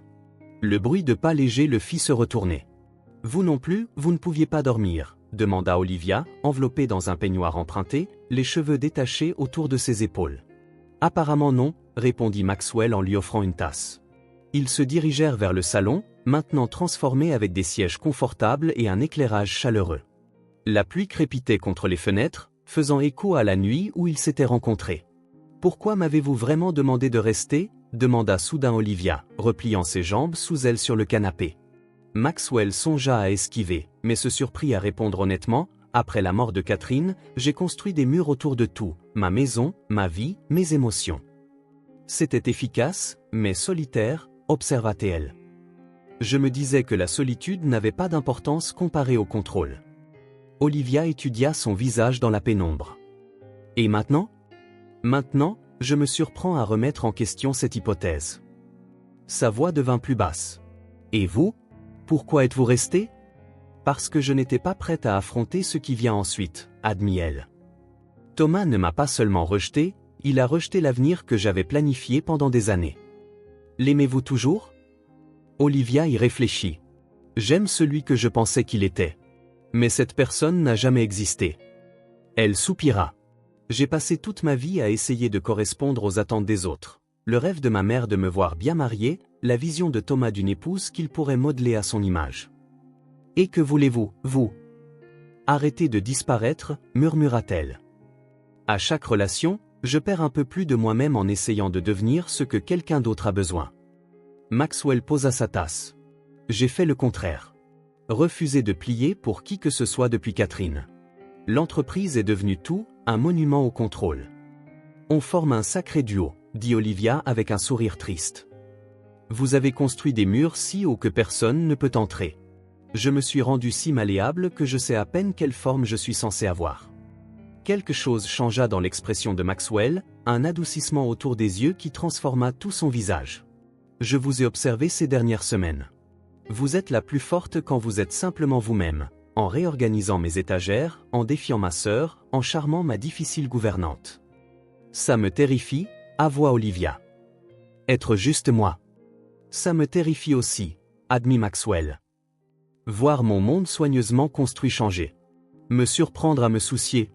Le bruit de pas légers le fit se retourner. « Vous non plus, vous ne pouviez pas dormir ?» demanda Olivia, enveloppée dans un peignoir emprunté, les cheveux détachés autour de ses épaules. « Apparemment non », répondit Maxwell en lui offrant une tasse. Ils se dirigèrent vers le salon, maintenant transformé avec des sièges confortables et un éclairage chaleureux. La pluie crépitait contre les fenêtres, faisant écho à la nuit où ils s'étaient rencontrés. « Pourquoi m'avez-vous vraiment demandé de rester ?» demanda soudain Olivia, repliant ses jambes sous elle sur le canapé. Maxwell songea à esquiver, mais se surprit à répondre honnêtement, « Après la mort de Catherine, j'ai construit des murs autour de tout, ma maison, ma vie, mes émotions. » C'était efficace, mais solitaire, observa-t-elle. Je me disais que la solitude n'avait pas d'importance comparée au contrôle. Olivia étudia son visage dans la pénombre. Et maintenant? Maintenant, je me surprends à remettre en question cette hypothèse. Sa voix devint plus basse. Et vous? Pourquoi êtes-vous resté? Parce que je n'étais pas prête à affronter ce qui vient ensuite, admit-elle. Thomas ne m'a pas seulement rejeté, il a rejeté l'avenir que j'avais planifié pendant des années. L'aimez-vous toujours? Olivia y réfléchit. J'aime celui que je pensais qu'il était. Mais cette personne n'a jamais existé. Elle soupira. J'ai passé toute ma vie à essayer de correspondre aux attentes des autres. Le rêve de ma mère de me voir bien mariée, la vision de Thomas d'une épouse qu'il pourrait modeler à son image. Et que voulez-vous, vous? arrêtez de disparaître, murmura-t-elle. À chaque relation, je perds un peu plus de moi-même en essayant de devenir ce que quelqu'un d'autre a besoin. Maxwell posa sa tasse. J'ai fait le contraire. Refusé de plier pour qui que ce soit depuis Catherine. L'entreprise est devenue tout, un monument au contrôle. On forme un sacré duo, dit Olivia avec un sourire triste. Vous avez construit des murs si hauts que personne ne peut entrer. Je me suis rendu si malléable que je sais à peine quelle forme je suis censé avoir. Quelque chose changea dans l'expression de Maxwell, un adoucissement autour des yeux qui transforma tout son visage. Je vous ai observé ces dernières semaines. Vous êtes la plus forte quand vous êtes simplement vous-même, en réorganisant mes étagères, en défiant ma sœur, en charmant ma difficile gouvernante. Ça me terrifie, avoua Olivia. Être juste moi. Ça me terrifie aussi, admit Maxwell. Voir mon monde soigneusement construit changer. Me surprendre à me soucier.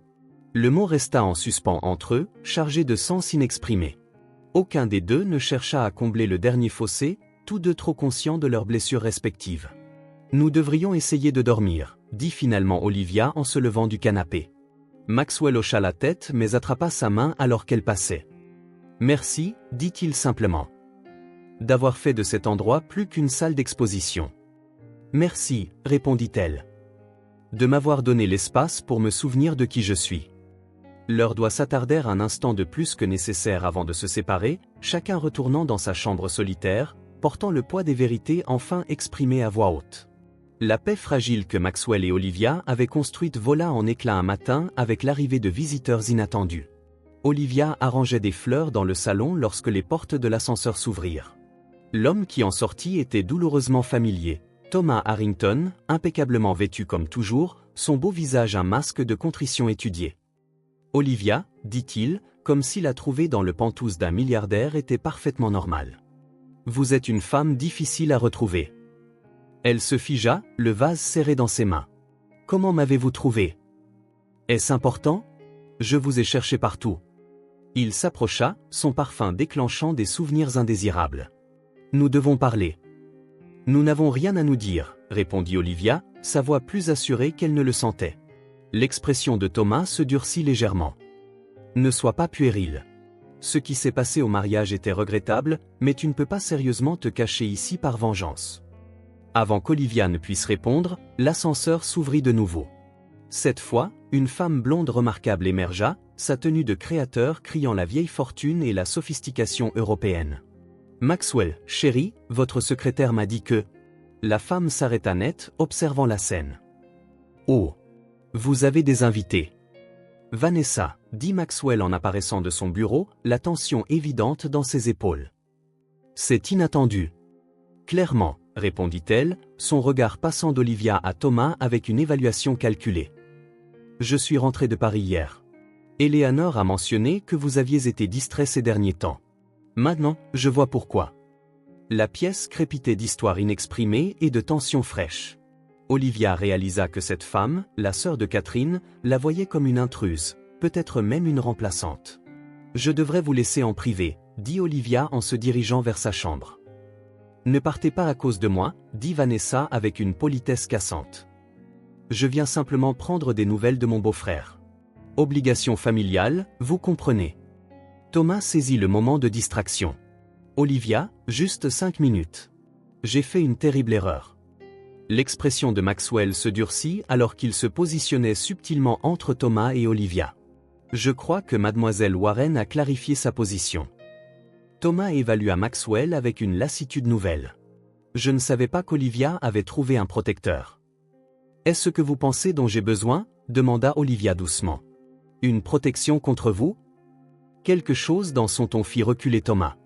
Le mot resta en suspens entre eux, chargé de sens inexprimé. Aucun des deux ne chercha à combler le dernier fossé, tous deux trop conscients de leurs blessures respectives. Nous devrions essayer de dormir, dit finalement Olivia en se levant du canapé. Maxwell hocha la tête mais attrapa sa main alors qu'elle passait. Merci, dit-il simplement. D'avoir fait de cet endroit plus qu'une salle d'exposition. Merci, répondit-elle. De m'avoir donné l'espace pour me souvenir de qui je suis. Leurs doigts s'attardèrent un instant de plus que nécessaire avant de se séparer, chacun retournant dans sa chambre solitaire, portant le poids des vérités enfin exprimées à voix haute. La paix fragile que Maxwell et Olivia avaient construite vola en éclats un matin avec l'arrivée de visiteurs inattendus. Olivia arrangeait des fleurs dans le salon lorsque les portes de l'ascenseur s'ouvrirent. L'homme qui en sortit était douloureusement familier. Thomas Harrington, impeccablement vêtu comme toujours, son beau visage un masque de contrition étudié. Olivia, dit-il, comme si la trouver dans le pantouse d'un milliardaire était parfaitement normal. Vous êtes une femme difficile à retrouver. Elle se figea, le vase serré dans ses mains. Comment m'avez-vous trouvé? Est-ce important? Je vous ai cherché partout. Il s'approcha, son parfum déclenchant des souvenirs indésirables. Nous devons parler. Nous n'avons rien à nous dire, répondit Olivia, sa voix plus assurée qu'elle ne le sentait. L'expression de Thomas se durcit légèrement. Ne sois pas puéril. Ce qui s'est passé au mariage était regrettable, mais tu ne peux pas sérieusement te cacher ici par vengeance. Avant qu'Olivia ne puisse répondre, l'ascenseur s'ouvrit de nouveau. Cette fois, une femme blonde remarquable émergea, sa tenue de créateur criant la vieille fortune et la sophistication européenne. Maxwell, chérie, votre secrétaire m'a dit que... La femme s'arrêta net, observant la scène. Oh! Vous avez des invités. Vanessa, dit Maxwell en apparaissant de son bureau, la tension évidente dans ses épaules. C'est inattendu. Clairement, répondit-elle, son regard passant d'Olivia à Thomas avec une évaluation calculée. Je suis rentré de Paris hier. Eleanor a mentionné que vous aviez été distrait ces derniers temps. Maintenant, je vois pourquoi. La pièce crépitait d'histoires inexprimées et de tensions fraîches. Olivia réalisa que cette femme, la sœur de Catherine, la voyait comme une intruse, peut-être même une remplaçante. Je devrais vous laisser en privé, dit Olivia en se dirigeant vers sa chambre. Ne partez pas à cause de moi, dit Vanessa avec une politesse cassante. Je viens simplement prendre des nouvelles de mon beau-frère. Obligation familiale, vous comprenez. Thomas saisit le moment de distraction. Olivia, juste 5 minutes. J'ai fait une terrible erreur. L'expression de Maxwell se durcit alors qu'il se positionnait subtilement entre Thomas et Olivia. Je crois que mademoiselle Warren a clarifié sa position. Thomas évalua Maxwell avec une lassitude nouvelle. Je ne savais pas qu'Olivia avait trouvé un protecteur. Est-ce ce que vous pensez dont j'ai besoin? Demanda Olivia doucement. Une protection contre vous? Quelque chose dans son ton fit reculer Thomas.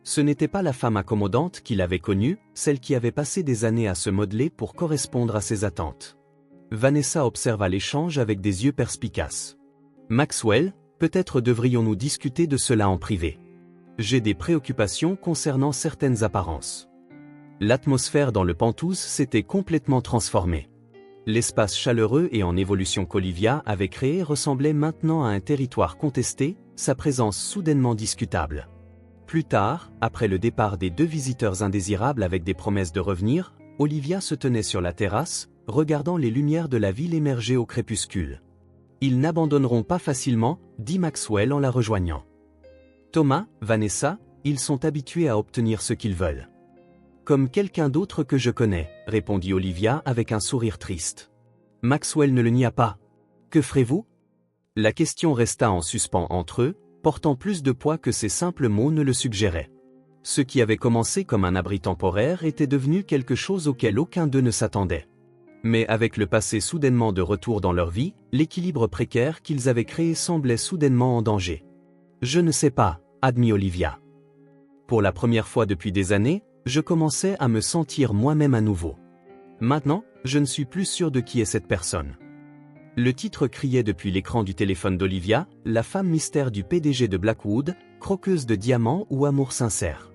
Ce n'était pas la femme accommodante qu'il avait connue, celle qui avait passé des années à se modeler pour correspondre à ses attentes. Vanessa observa l'échange avec des yeux perspicaces. Maxwell, peut-être devrions-nous discuter de cela en privé. J'ai des préoccupations concernant certaines apparences. L'atmosphère dans le penthouse s'était complètement transformée. L'espace chaleureux et en évolution qu'Olivia avait créé ressemblait maintenant à un territoire contesté, sa présence soudainement discutable. Plus tard, après le départ des deux visiteurs indésirables avec des promesses de revenir, Olivia se tenait sur la terrasse, regardant les lumières de la ville émerger au crépuscule. Ils n'abandonneront pas facilement, dit Maxwell en la rejoignant. Thomas, Vanessa, ils sont habitués à obtenir ce qu'ils veulent. Comme quelqu'un d'autre que je connais, répondit Olivia avec un sourire triste. Maxwell ne le nia pas. Que ferez-vous? La question resta en suspens entre eux, portant plus de poids que ces simples mots ne le suggéraient. Ce qui avait commencé comme un abri temporaire était devenu quelque chose auquel aucun d'eux ne s'attendait. Mais avec le passé soudainement de retour dans leur vie, l'équilibre précaire qu'ils avaient créé semblait soudainement en danger. Je ne sais pas, admit Olivia. Pour la première fois depuis des années, je commençais à me sentir moi-même à nouveau. Maintenant, je ne suis plus sûr de qui est cette personne. Le titre criait depuis l'écran du téléphone d'Olivia, la femme mystère du PDG de Blackwood, croqueuse de diamants ou amour sincère.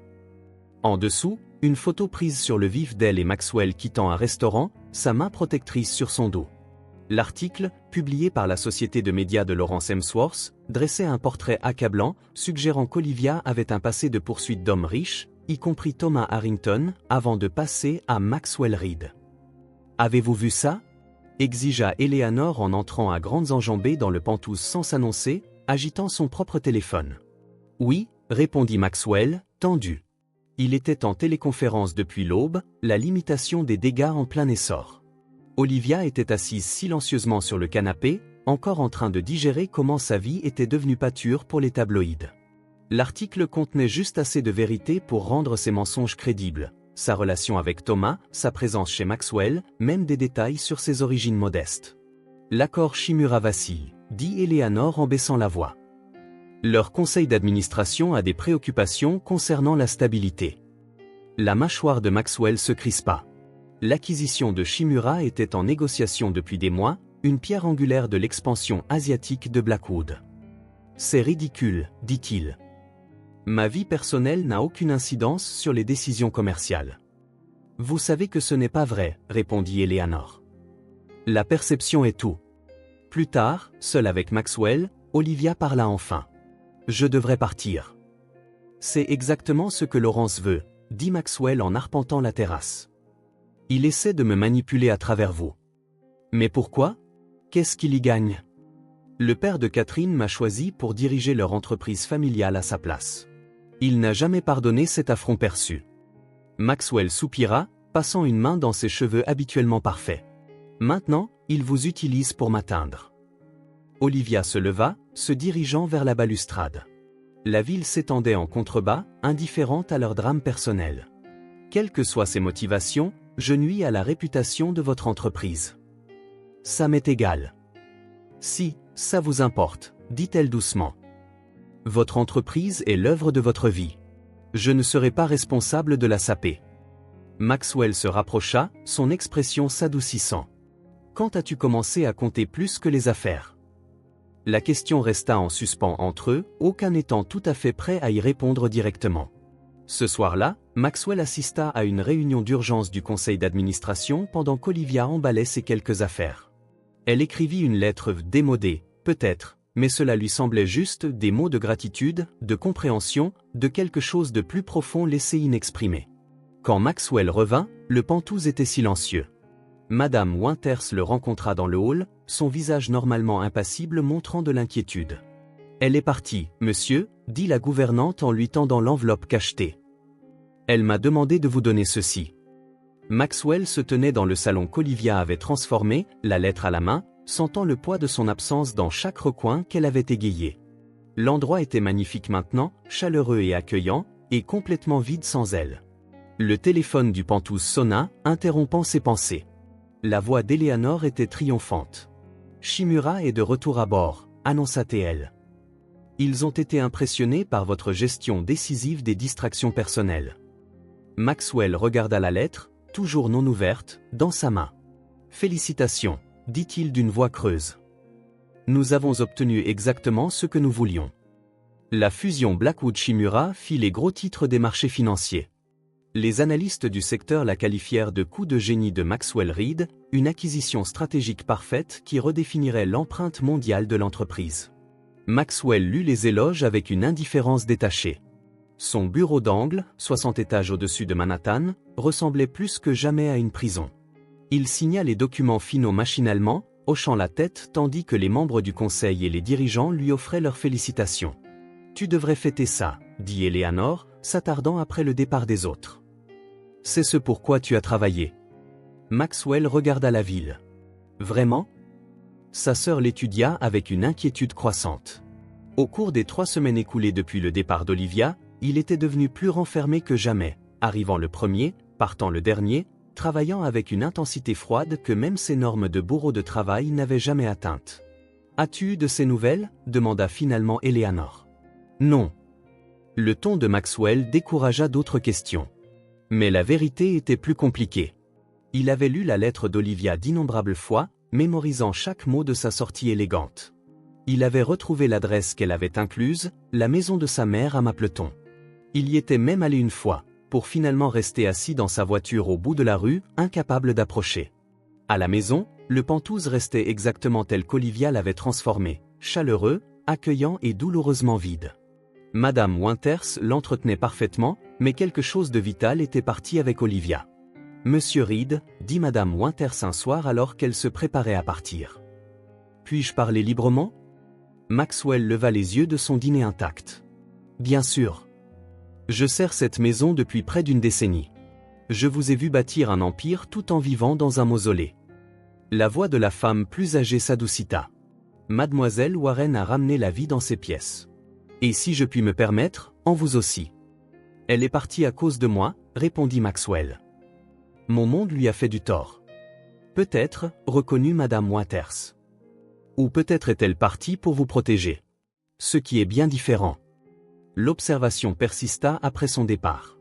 En dessous, une photo prise sur le vif d'elle et Maxwell quittant un restaurant, sa main protectrice sur son dos. L'article, publié par la société de médias de Lawrence Hemsworth, dressait un portrait accablant, suggérant qu'Olivia avait un passé de poursuite d'hommes riches, y compris Thomas Harrington, avant de passer à Maxwell Reed. « Avez-vous vu ça ?» exigea Eleanor en entrant à grandes enjambées dans le Penthouse sans s'annoncer, agitant son propre téléphone. « Oui, » répondit Maxwell, tendu. Il était en téléconférence depuis l'aube, la limitation des dégâts en plein essor. Olivia était assise silencieusement sur le canapé, encore en train de digérer comment sa vie était devenue pâture pour les tabloïds. L'article contenait juste assez de vérité pour rendre ses mensonges crédibles, sa relation avec Thomas, sa présence chez Maxwell, même des détails sur ses origines modestes. L'accord Shimura vacille, dit Eleanor en baissant la voix. Leur conseil d'administration a des préoccupations concernant la stabilité. La mâchoire de Maxwell se crispa. L'acquisition de Shimura était en négociation depuis des mois, une pierre angulaire de l'expansion asiatique de Blackwood. C'est ridicule, dit-il. Ma vie personnelle n'a aucune incidence sur les décisions commerciales. Vous savez que ce n'est pas vrai, répondit Eleanor. La perception est tout. Plus tard, seule avec Maxwell, Olivia parla enfin. Je devrais partir. C'est exactement ce que Laurence veut, dit Maxwell en arpentant la terrasse. Il essaie de me manipuler à travers vous. Mais pourquoi? Qu'est-ce qu'il y gagne? Le père de Catherine m'a choisi pour diriger leur entreprise familiale à sa place. Il n'a jamais pardonné cet affront perçu. Maxwell soupira, passant une main dans ses cheveux habituellement parfaits. Maintenant, il vous utilise pour m'atteindre. Olivia se leva, se dirigeant vers la balustrade. La ville s'étendait en contrebas, indifférente à leur drame personnel. Quelles que soient ses motivations, je nuis à la réputation de votre entreprise. Ça m'est égal. Si, ça vous importe, dit-elle doucement. Votre entreprise est l'œuvre de votre vie. Je ne serai pas responsable de la saper. Maxwell se rapprocha, son expression s'adoucissant. Quand as-tu commencé à compter plus que les affaires? La question resta en suspens entre eux, aucun n'étant tout à fait prêt à y répondre directement. Ce soir-là, Maxwell assista à une réunion d'urgence du conseil d'administration pendant qu'Olivia emballait ses quelques affaires. Elle écrivit une lettre démodée, peut-être, mais cela lui semblait juste des mots de gratitude, de compréhension, de quelque chose de plus profond laissé inexprimé. Quand Maxwell revint, le Penthouse était silencieux. Madame Winters le rencontra dans le hall, son visage normalement impassible montrant de l'inquiétude. « Elle est partie, monsieur », dit la gouvernante en lui tendant l'enveloppe cachetée. « Elle m'a demandé de vous donner ceci. » Maxwell se tenait dans le salon qu'Olivia avait transformé, la lettre à la main, sentant le poids de son absence dans chaque recoin qu'elle avait égayé. L'endroit était magnifique maintenant, chaleureux et accueillant, et complètement vide sans elle. Le téléphone du Penthouse sonna, interrompant ses pensées. La voix d'Eleanor était triomphante. « Shimura est de retour à bord », annonça-t-elle. « Ils ont été impressionnés par votre gestion décisive des distractions personnelles. » Maxwell regarda la lettre, toujours non ouverte, dans sa main. « Félicitations, » dit-il d'une voix creuse. « Nous avons obtenu exactement ce que nous voulions. » La fusion Blackwood-Shimura fit les gros titres des marchés financiers. Les analystes du secteur la qualifièrent de coup de génie de Maxwell Reed, une acquisition stratégique parfaite qui redéfinirait l'empreinte mondiale de l'entreprise. Maxwell lut les éloges avec une indifférence détachée. Son bureau d'angle, 60 étages au-dessus de Manhattan, ressemblait plus que jamais à une prison. Il signa les documents finaux machinalement, hochant la tête tandis que les membres du conseil et les dirigeants lui offraient leurs félicitations. « Tu devrais fêter ça, » dit Eleanor, s'attardant après le départ des autres. « C'est ce pourquoi tu as travaillé. » Maxwell regarda la ville. « Vraiment ?» Sa sœur l'étudia avec une inquiétude croissante. Au cours des 3 semaines écoulées depuis le départ d'Olivia, il était devenu plus renfermé que jamais, arrivant le premier, partant le dernier, travaillant avec une intensité froide que même ses normes de bourreau de travail n'avaient jamais atteinte. « As-tu eu de ces nouvelles » demanda finalement Eleanor. « Non. » Le ton de Maxwell découragea d'autres questions. Mais la vérité était plus compliquée. Il avait lu la lettre d'Olivia d'innombrables fois, mémorisant chaque mot de sa sortie élégante. Il avait retrouvé l'adresse qu'elle avait incluse, la maison de sa mère à Mapleton. Il y était même allé une fois, pour finalement rester assis dans sa voiture au bout de la rue, incapable d'approcher. À la maison, le Penthouse restait exactement tel qu'Olivia l'avait transformé, chaleureux, accueillant et douloureusement vide. Madame Winters l'entretenait parfaitement, mais quelque chose de vital était parti avec Olivia. « Monsieur Reed, » dit Madame Winters un soir alors qu'elle se préparait à partir. « Puis-je parler librement ?» Maxwell leva les yeux de son dîner intact. « Bien sûr. Je sers cette maison depuis près d'une décennie. Je vous ai vu bâtir un empire tout en vivant dans un mausolée. » La voix de la femme plus âgée s'adoucita. Mademoiselle Warren a ramené la vie dans ses pièces. Et si je puis me permettre, en vous aussi. Elle est partie à cause de moi, répondit Maxwell. Mon monde lui a fait du tort. Peut-être, reconnut Madame Winters. Ou peut-être est-elle partie pour vous protéger. Ce qui est bien différent. L'observation persista après son départ.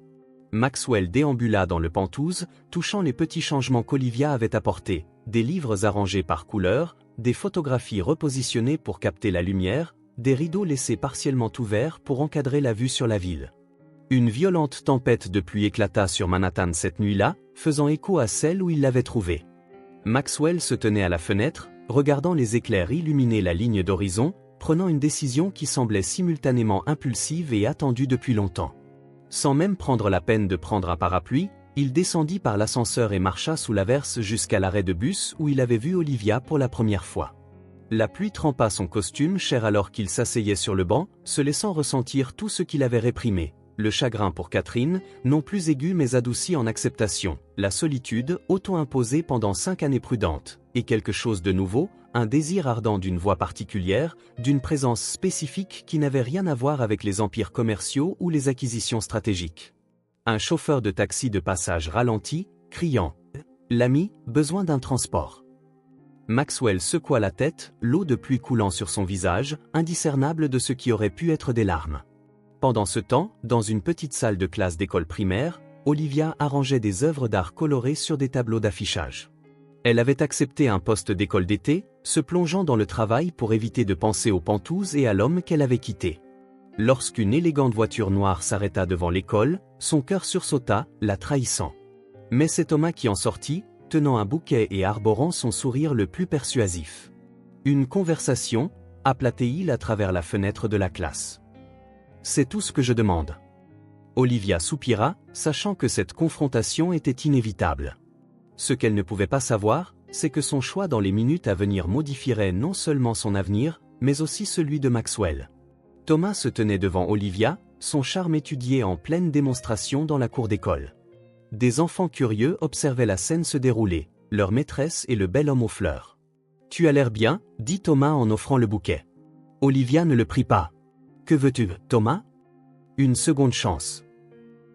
Maxwell déambula dans le Penthouse, touchant les petits changements qu'Olivia avait apportés, des livres arrangés par couleur, des photographies repositionnées pour capter la lumière, des rideaux laissés partiellement ouverts pour encadrer la vue sur la ville. Une violente tempête de pluie éclata sur Manhattan cette nuit-là, faisant écho à celle où il l'avait trouvée. Maxwell se tenait à la fenêtre, regardant les éclairs illuminer la ligne d'horizon, prenant une décision qui semblait simultanément impulsive et attendue depuis longtemps. Sans même prendre la peine de prendre un parapluie, il descendit par l'ascenseur et marcha sous l'averse jusqu'à l'arrêt de bus où il avait vu Olivia pour la première fois. La pluie trempa son costume cher alors qu'il s'asseyait sur le banc, se laissant ressentir tout ce qu'il avait réprimé. Le chagrin pour Catherine, non plus aigu mais adouci en acceptation, la solitude, auto-imposée pendant 5 années prudentes, et quelque chose de nouveau, un désir ardent d'une voix particulière, d'une présence spécifique qui n'avait rien à voir avec les empires commerciaux ou les acquisitions stratégiques. Un chauffeur de taxi de passage ralentit, criant « L'ami, besoin d'un transport ». Maxwell secoua la tête, l'eau de pluie coulant sur son visage, indiscernable de ce qui aurait pu être des larmes. Pendant ce temps, dans une petite salle de classe d'école primaire, Olivia arrangeait des œuvres d'art colorées sur des tableaux d'affichage. Elle avait accepté un poste d'école d'été, se plongeant dans le travail pour éviter de penser aux Penthouse et à l'homme qu'elle avait quitté. Lorsqu'une élégante voiture noire s'arrêta devant l'école, son cœur sursauta, la trahissant. Mais c'est Thomas qui en sortit, tenant un bouquet et arborant son sourire le plus persuasif. Une conversation, aplatait-il à travers la fenêtre de la classe. C'est tout ce que je demande. Olivia soupira, sachant que cette confrontation était inévitable. Ce qu'elle ne pouvait pas savoir, c'est que son choix dans les minutes à venir modifierait non seulement son avenir, mais aussi celui de Maxwell. Thomas se tenait devant Olivia, son charme étudié en pleine démonstration dans la cour d'école. Des enfants curieux observaient la scène se dérouler, leur maîtresse et le bel homme aux fleurs. « Tu as l'air bien » dit Thomas en offrant le bouquet. Olivia ne le prit pas. « Que veux-tu, Thomas ?» Une seconde chance.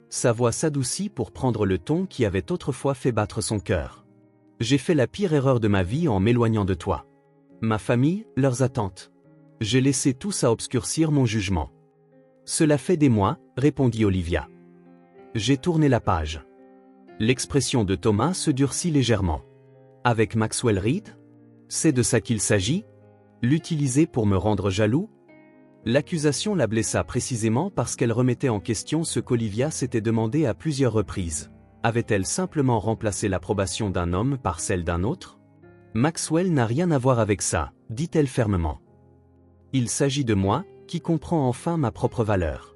Sa voix s'adoucit pour prendre le ton qui avait autrefois fait battre son cœur. « J'ai fait la pire erreur de ma vie en m'éloignant de toi. Ma famille, leurs attentes. J'ai laissé tout ça obscurcir mon jugement. » « Cela fait des mois, » répondit Olivia. « J'ai tourné la page. » L'expression de Thomas se durcit légèrement. « Avec Maxwell Reed ? C'est de ça qu'il s'agit ? L'utiliser pour me rendre jaloux ? » L'accusation la blessa précisément parce qu'elle remettait en question ce qu'Olivia s'était demandé à plusieurs reprises. Avait-elle simplement remplacé l'approbation d'un homme par celle d'un autre ? Maxwell n'a rien à voir avec ça, dit-elle fermement. Il s'agit de moi, qui comprend enfin ma propre valeur.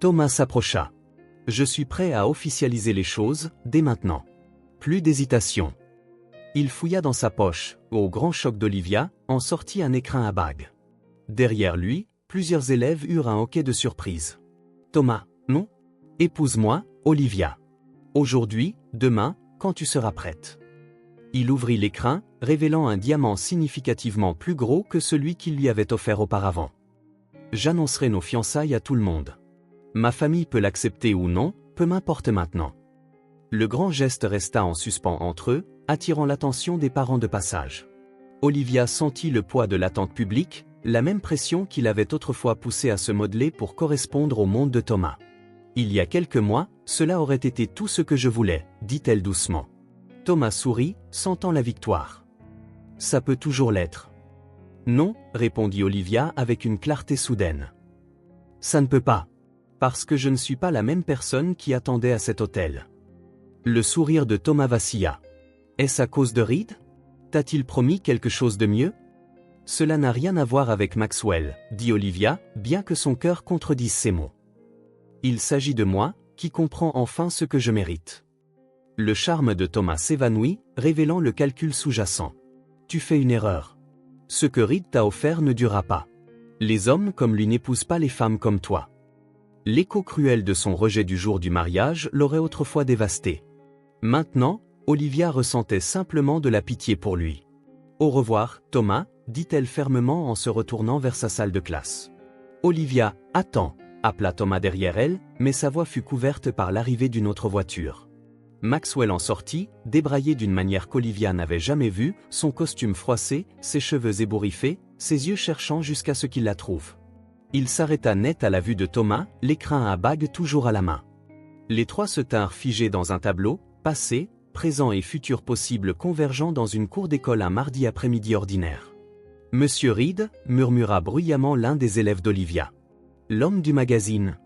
Thomas s'approcha. Je suis prêt à officialiser les choses, dès maintenant. Plus d'hésitation. Il fouilla dans sa poche, au grand choc d'Olivia, en sortit un écrin à bague. Derrière lui, plusieurs élèves eurent un hoquet de surprise. Thomas, non? Épouse-moi, Olivia. Aujourd'hui, demain, quand tu seras prête. Il ouvrit l'écrin, révélant un diamant significativement plus gros que celui qu'il lui avait offert auparavant. J'annoncerai nos fiançailles à tout le monde. Ma famille peut l'accepter ou non, peu m'importe maintenant. Le grand geste resta en suspens entre eux, attirant l'attention des parents de passage. Olivia sentit le poids de l'attente publique, la même pression qui l'avait autrefois poussée à se modeler pour correspondre au monde de Thomas. Il y a quelques mois, cela aurait été tout ce que je voulais, dit-elle doucement. Thomas sourit, sentant la victoire. Ça peut toujours l'être. Non, répondit Olivia avec une clarté soudaine. Ça ne peut pas. Parce que je ne suis pas la même personne qui attendait à cet hôtel. Le sourire de Thomas vacilla. Est-ce à cause de Reed? T'a-t-il promis quelque chose de mieux? Cela n'a rien à voir avec Maxwell, dit Olivia, bien que son cœur contredise ses mots. Il s'agit de moi, qui comprend enfin ce que je mérite. Le charme de Thomas s'évanouit, révélant le calcul sous-jacent. Tu fais une erreur. Ce que Reed t'a offert ne durera pas. Les hommes comme lui n'épousent pas les femmes comme toi. L'écho cruel de son rejet du jour du mariage l'aurait autrefois dévasté. Maintenant, Olivia ressentait simplement de la pitié pour lui. Au revoir, Thomas, dit-elle fermement en se retournant vers sa salle de classe. Olivia, attends, appela Thomas derrière elle, mais sa voix fut couverte par l'arrivée d'une autre voiture. Maxwell en sortit, débraillé d'une manière qu'Olivia n'avait jamais vue, son costume froissé, ses cheveux ébouriffés, ses yeux cherchant jusqu'à ce qu'il la trouve. Il s'arrêta net à la vue de Thomas, l'écrin à bague toujours à la main. Les trois se tinrent figés dans un tableau, passé, présent et futur possible convergeant dans une cour d'école un mardi après-midi ordinaire. Monsieur Reed, murmura bruyamment l'un des élèves d'Olivia. L'homme du magazine.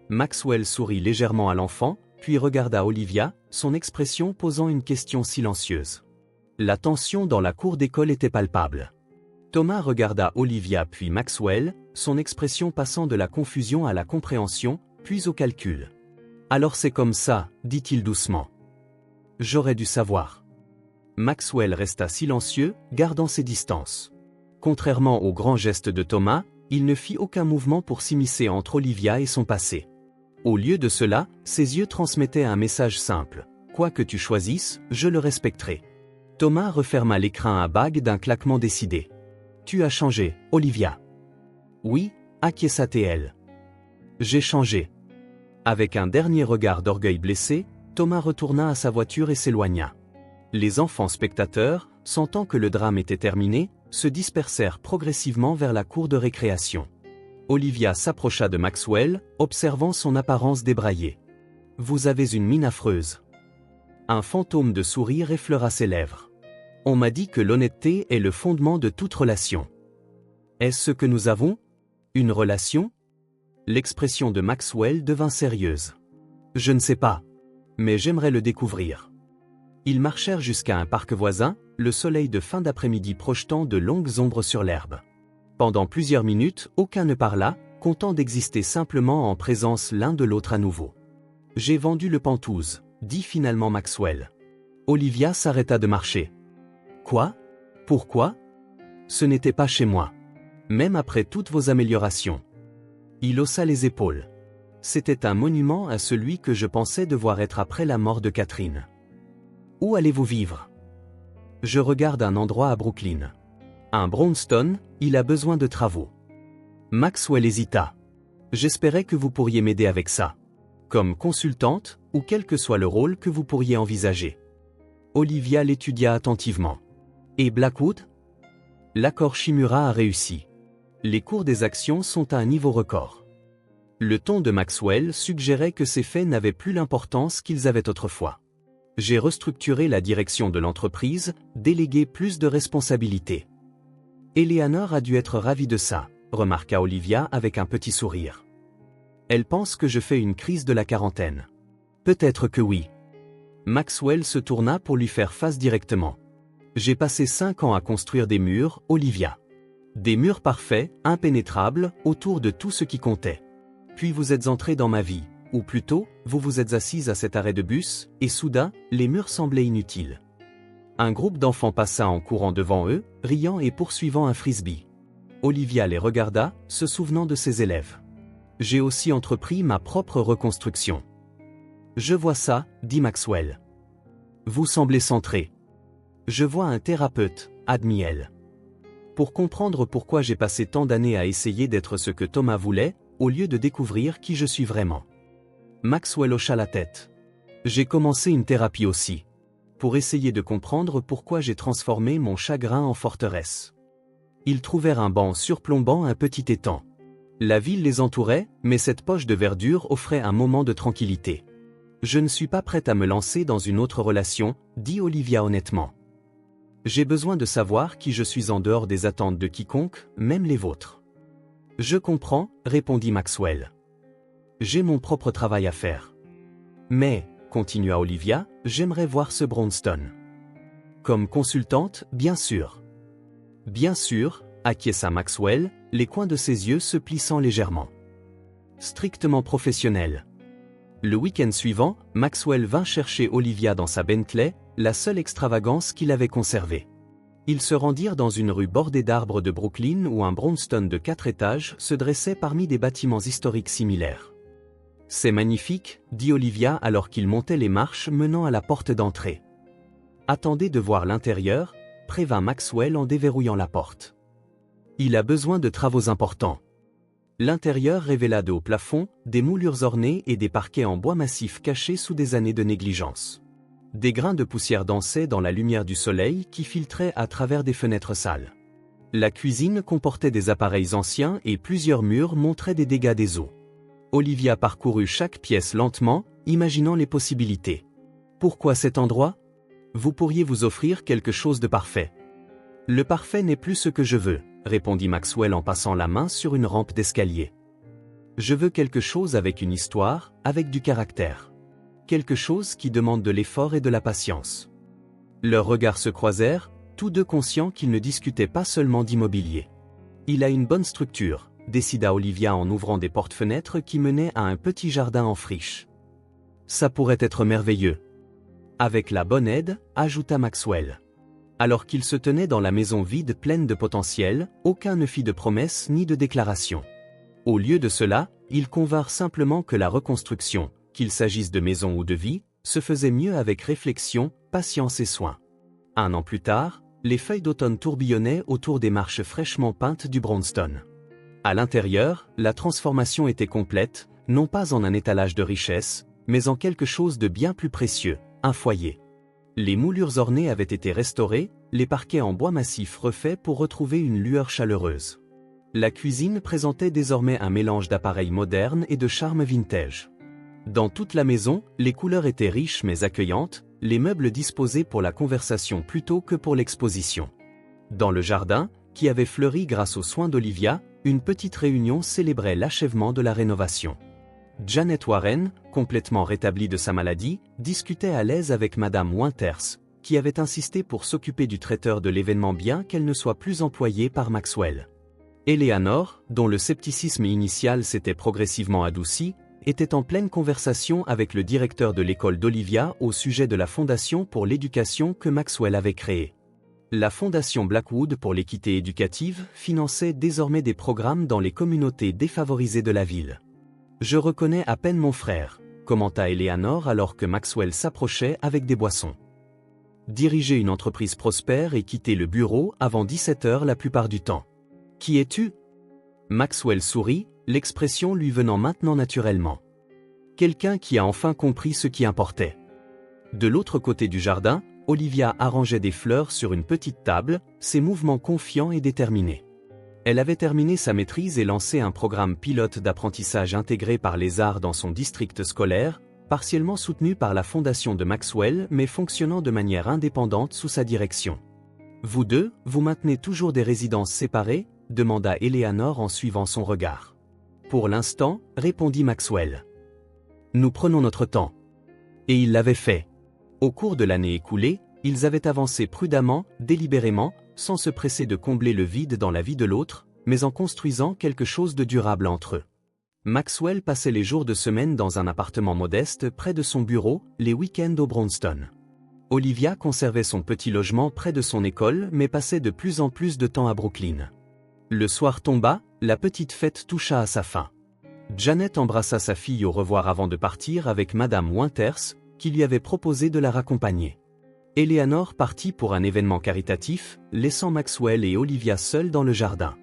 Maxwell sourit légèrement à l'enfant, puis regarda Olivia, son expression posant une question silencieuse. La tension dans la cour d'école était palpable. Thomas regarda Olivia puis Maxwell, son expression passant de la confusion à la compréhension, puis au calcul. Alors c'est comme ça, dit-il doucement. J'aurais dû savoir. Maxwell resta silencieux, gardant ses distances. Contrairement au grand geste de Thomas, il ne fit aucun mouvement pour s'immiscer entre Olivia et son passé. Au lieu de cela, ses yeux transmettaient un message simple. Quoi que tu choisisses, je le respecterai. Thomas referma l'écrin à bague d'un claquement décidé. Tu as changé, Olivia. Oui, acquiesça-t-elle. J'ai changé. Avec un dernier regard d'orgueil blessé, Thomas retourna à sa voiture et s'éloigna. Les enfants spectateurs, sentant que le drame était terminé, se dispersèrent progressivement vers la cour de récréation. Olivia s'approcha de Maxwell, observant son apparence débraillée. « Vous avez une mine affreuse. » Un fantôme de sourire effleura ses lèvres. « On m'a dit que l'honnêteté est le fondement de toute relation. » Est-ce ce que nous avons? Une relation? L'expression de Maxwell devint sérieuse. « Je ne sais pas. Mais j'aimerais le découvrir. » Ils marchèrent jusqu'à un parc voisin, le soleil de fin d'après-midi projetant de longues ombres sur l'herbe. Pendant plusieurs minutes, aucun ne parla, content d'exister simplement en présence l'un de l'autre à nouveau. « J'ai vendu le Penthouse, » dit finalement Maxwell. Olivia s'arrêta de marcher. « Quoi? Pourquoi? Ce n'était pas chez moi. Même après toutes vos améliorations. » Il haussa les épaules. C'était un monument à celui que je pensais devoir être après la mort de Catherine. Où allez-vous vivre? Je regarde un endroit à Brooklyn. Un brownstone, il a besoin de travaux. Maxwell hésita. J'espérais que vous pourriez m'aider avec ça. Comme consultante, ou quel que soit le rôle que vous pourriez envisager. Olivia l'étudia attentivement. Et Blackwood? L'accord Shimura a réussi. Les cours des actions sont à un niveau record. Le ton de Maxwell suggérait que ces faits n'avaient plus l'importance qu'ils avaient autrefois. J'ai restructuré la direction de l'entreprise, délégué plus de responsabilités. Eleanor a dû être ravie de ça, remarqua Olivia avec un petit sourire. Elle pense que je fais une crise de la quarantaine. Peut-être que oui. Maxwell se tourna pour lui faire face directement. J'ai passé 5 ans à construire des murs, Olivia. Des murs parfaits, impénétrables, autour de tout ce qui comptait. Puis vous êtes entrée dans ma vie, ou plutôt, vous vous êtes assise à cet arrêt de bus, et soudain, les murs semblaient inutiles. Un groupe d'enfants passa en courant devant eux, riant et poursuivant un frisbee. Olivia les regarda, se souvenant de ses élèves. J'ai aussi entrepris ma propre reconstruction. Je vois ça, dit Maxwell. Vous semblez centré. Je vois un thérapeute, admit elle. Pour comprendre pourquoi j'ai passé tant d'années à essayer d'être ce que Thomas voulait, au lieu de découvrir qui je suis vraiment. Maxwell hocha la tête. J'ai commencé une thérapie aussi. Pour essayer de comprendre pourquoi j'ai transformé mon chagrin en forteresse. Ils trouvèrent un banc surplombant un petit étang. La ville les entourait, mais cette poche de verdure offrait un moment de tranquillité. Je ne suis pas prête à me lancer dans une autre relation, dit Olivia honnêtement. J'ai besoin de savoir qui je suis en dehors des attentes de quiconque, même les vôtres. Je comprends, répondit Maxwell. J'ai mon propre travail à faire. Mais, continua Olivia, j'aimerais voir ce brownstone. Comme consultante, bien sûr. Bien sûr, acquiesça Maxwell, les coins de ses yeux se plissant légèrement. Strictement professionnel. Le week-end suivant, Maxwell vint chercher Olivia dans sa Bentley, la seule extravagance qu'il avait conservée. Ils se rendirent dans une rue bordée d'arbres de Brooklyn où un brownstone de 4 étages se dressait parmi des bâtiments historiques similaires. « C'est magnifique, dit Olivia alors qu'ils montaient les marches menant à la porte d'entrée. « Attendez de voir l'intérieur, prévint Maxwell en déverrouillant la porte. Il a besoin de travaux importants. L'intérieur révéla de hauts plafonds, des moulures ornées et des parquets en bois massif cachés sous des années de négligence. Des grains de poussière dansaient dans la lumière du soleil qui filtrait à travers des fenêtres sales. La cuisine comportait des appareils anciens et plusieurs murs montraient des dégâts des eaux. Olivia parcourut chaque pièce lentement, imaginant les possibilités. Pourquoi cet endroit ? Vous pourriez vous offrir quelque chose de parfait. Le parfait n'est plus ce que je veux, répondit Maxwell en passant la main sur une rampe d'escalier. Je veux quelque chose avec une histoire, avec du caractère. Quelque chose qui demande de l'effort et de la patience. Leurs regards se croisèrent, tous deux conscients qu'ils ne discutaient pas seulement d'immobilier. Il a une bonne structure, décida Olivia en ouvrant des portes-fenêtres qui menaient à un petit jardin en friche. Ça pourrait être merveilleux. Avec la bonne aide, ajouta Maxwell. Alors qu'ils se tenaient dans la maison vide pleine de potentiel, aucun ne fit de promesses ni de déclarations. Au lieu de cela, ils convinrent simplement que la reconstruction, qu'il s'agisse de maison ou de vie, se faisait mieux avec réflexion, patience et soin. 1 an plus tard, les feuilles d'automne tourbillonnaient autour des marches fraîchement peintes du brownstone. À l'intérieur, la transformation était complète, non pas en un étalage de richesse, mais en quelque chose de bien plus précieux, un foyer. Les moulures ornées avaient été restaurées, les parquets en bois massif refaits pour retrouver une lueur chaleureuse. La cuisine présentait désormais un mélange d'appareils modernes et de charme vintage. Dans toute la maison, les couleurs étaient riches mais accueillantes, les meubles disposés pour la conversation plutôt que pour l'exposition. Dans le jardin, qui avait fleuri grâce aux soins d'Olivia, une petite réunion célébrait l'achèvement de la rénovation. Janet Warren, complètement rétablie de sa maladie, discutait à l'aise avec Madame Winters, qui avait insisté pour s'occuper du traiteur de l'événement bien qu'elle ne soit plus employée par Maxwell. Eleanor, dont le scepticisme initial s'était progressivement adouci, était en pleine conversation avec le directeur de l'école d'Olivia au sujet de la fondation pour l'éducation que Maxwell avait créée. La fondation Blackwood pour l'équité éducative finançait désormais des programmes dans les communautés défavorisées de la ville. Je reconnais à peine mon frère, commenta Eleanor alors que Maxwell s'approchait avec des boissons. Diriger une entreprise prospère et quitter le bureau avant 17 heures la plupart du temps. Qui es-tu ? Maxwell sourit, l'expression lui venant maintenant naturellement. Quelqu'un qui a enfin compris ce qui importait. De l'autre côté du jardin, Olivia arrangeait des fleurs sur une petite table, ses mouvements confiants et déterminés. Elle avait terminé sa maîtrise et lancé un programme pilote d'apprentissage intégré par les arts dans son district scolaire, partiellement soutenu par la fondation de Maxwell mais fonctionnant de manière indépendante sous sa direction. « Vous deux, vous maintenez toujours des résidences séparées ?» demanda Eleanor en suivant son regard. « Pour l'instant, » répondit Maxwell. « Nous prenons notre temps. » Et ils l'avaient fait. Au cours de l'année écoulée, ils avaient avancé prudemment, délibérément, sans se presser de combler le vide dans la vie de l'autre, mais en construisant quelque chose de durable entre eux. Maxwell passait les jours de semaine dans un appartement modeste près de son bureau, les week-ends au brownstone. Olivia conservait son petit logement près de son école mais passait de plus en plus de temps à Brooklyn. Le soir tomba, la petite fête toucha à sa fin. Janet embrassa sa fille au revoir avant de partir avec Madame Winters, qui lui avait proposé de la raccompagner. Eleanor partit pour un événement caritatif, laissant Maxwell et Olivia seuls dans le jardin.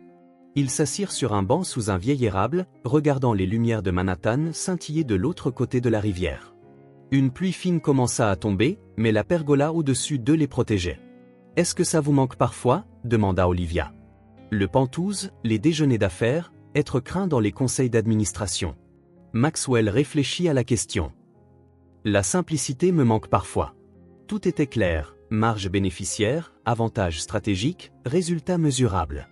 Ils s'assirent sur un banc sous un vieil érable, regardant les lumières de Manhattan scintiller de l'autre côté de la rivière. Une pluie fine commença à tomber, mais la pergola au-dessus d'eux les protégeait. « Est-ce que ça vous manque parfois » demanda Olivia. Le Penthouse, les déjeuners d'affaires, être craint dans les conseils d'administration. Maxwell réfléchit à la question. La simplicité me manque parfois. Tout était clair, marge bénéficiaire, avantage stratégique, résultat mesurable.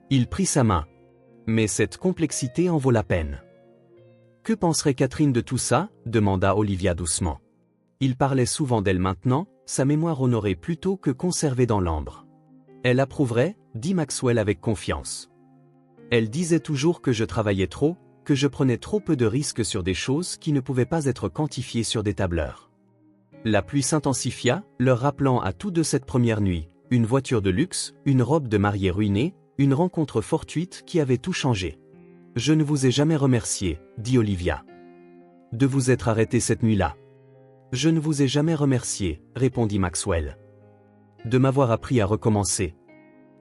Il prit sa main. Mais cette complexité en vaut la peine. Que penserait Catherine de tout ça ? Demanda Olivia doucement. Il parlait souvent d'elle maintenant, sa mémoire honorée plutôt que conservée dans l'ambre. Elle approuverait, dit Maxwell avec confiance. Elle disait toujours que je travaillais trop, que je prenais trop peu de risques sur des choses qui ne pouvaient pas être quantifiées sur des tableurs. La pluie s'intensifia, leur rappelant à tous deux cette première nuit, une voiture de luxe, une robe de mariée ruinée, une rencontre fortuite qui avait tout changé. « Je ne vous ai jamais remercié, dit Olivia. De vous être arrêté cette nuit-là. Je ne vous ai jamais remercié, répondit Maxwell. De m'avoir appris à recommencer.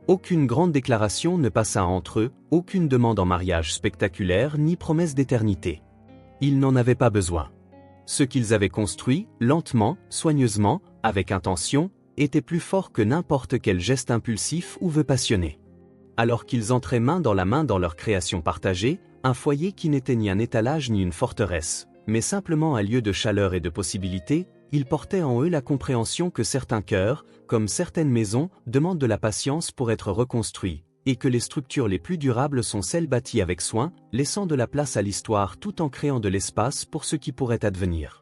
Aucune grande déclaration ne passa entre eux, aucune demande en mariage spectaculaire ni promesse d'éternité. Ils n'en avaient pas besoin. Ce qu'ils avaient construit, lentement, soigneusement, avec intention, était plus fort que n'importe quel geste impulsif ou vœu passionné. Alors qu'ils entraient main dans leur création partagée, un foyer qui n'était ni un étalage ni une forteresse, mais simplement un lieu de chaleur et de possibilités, ils portaient en eux la compréhension que certains cœurs, comme certaines maisons, demandent de la patience pour être reconstruits, et que les structures les plus durables sont celles bâties avec soin, laissant de la place à l'histoire tout en créant de l'espace pour ce qui pourrait advenir.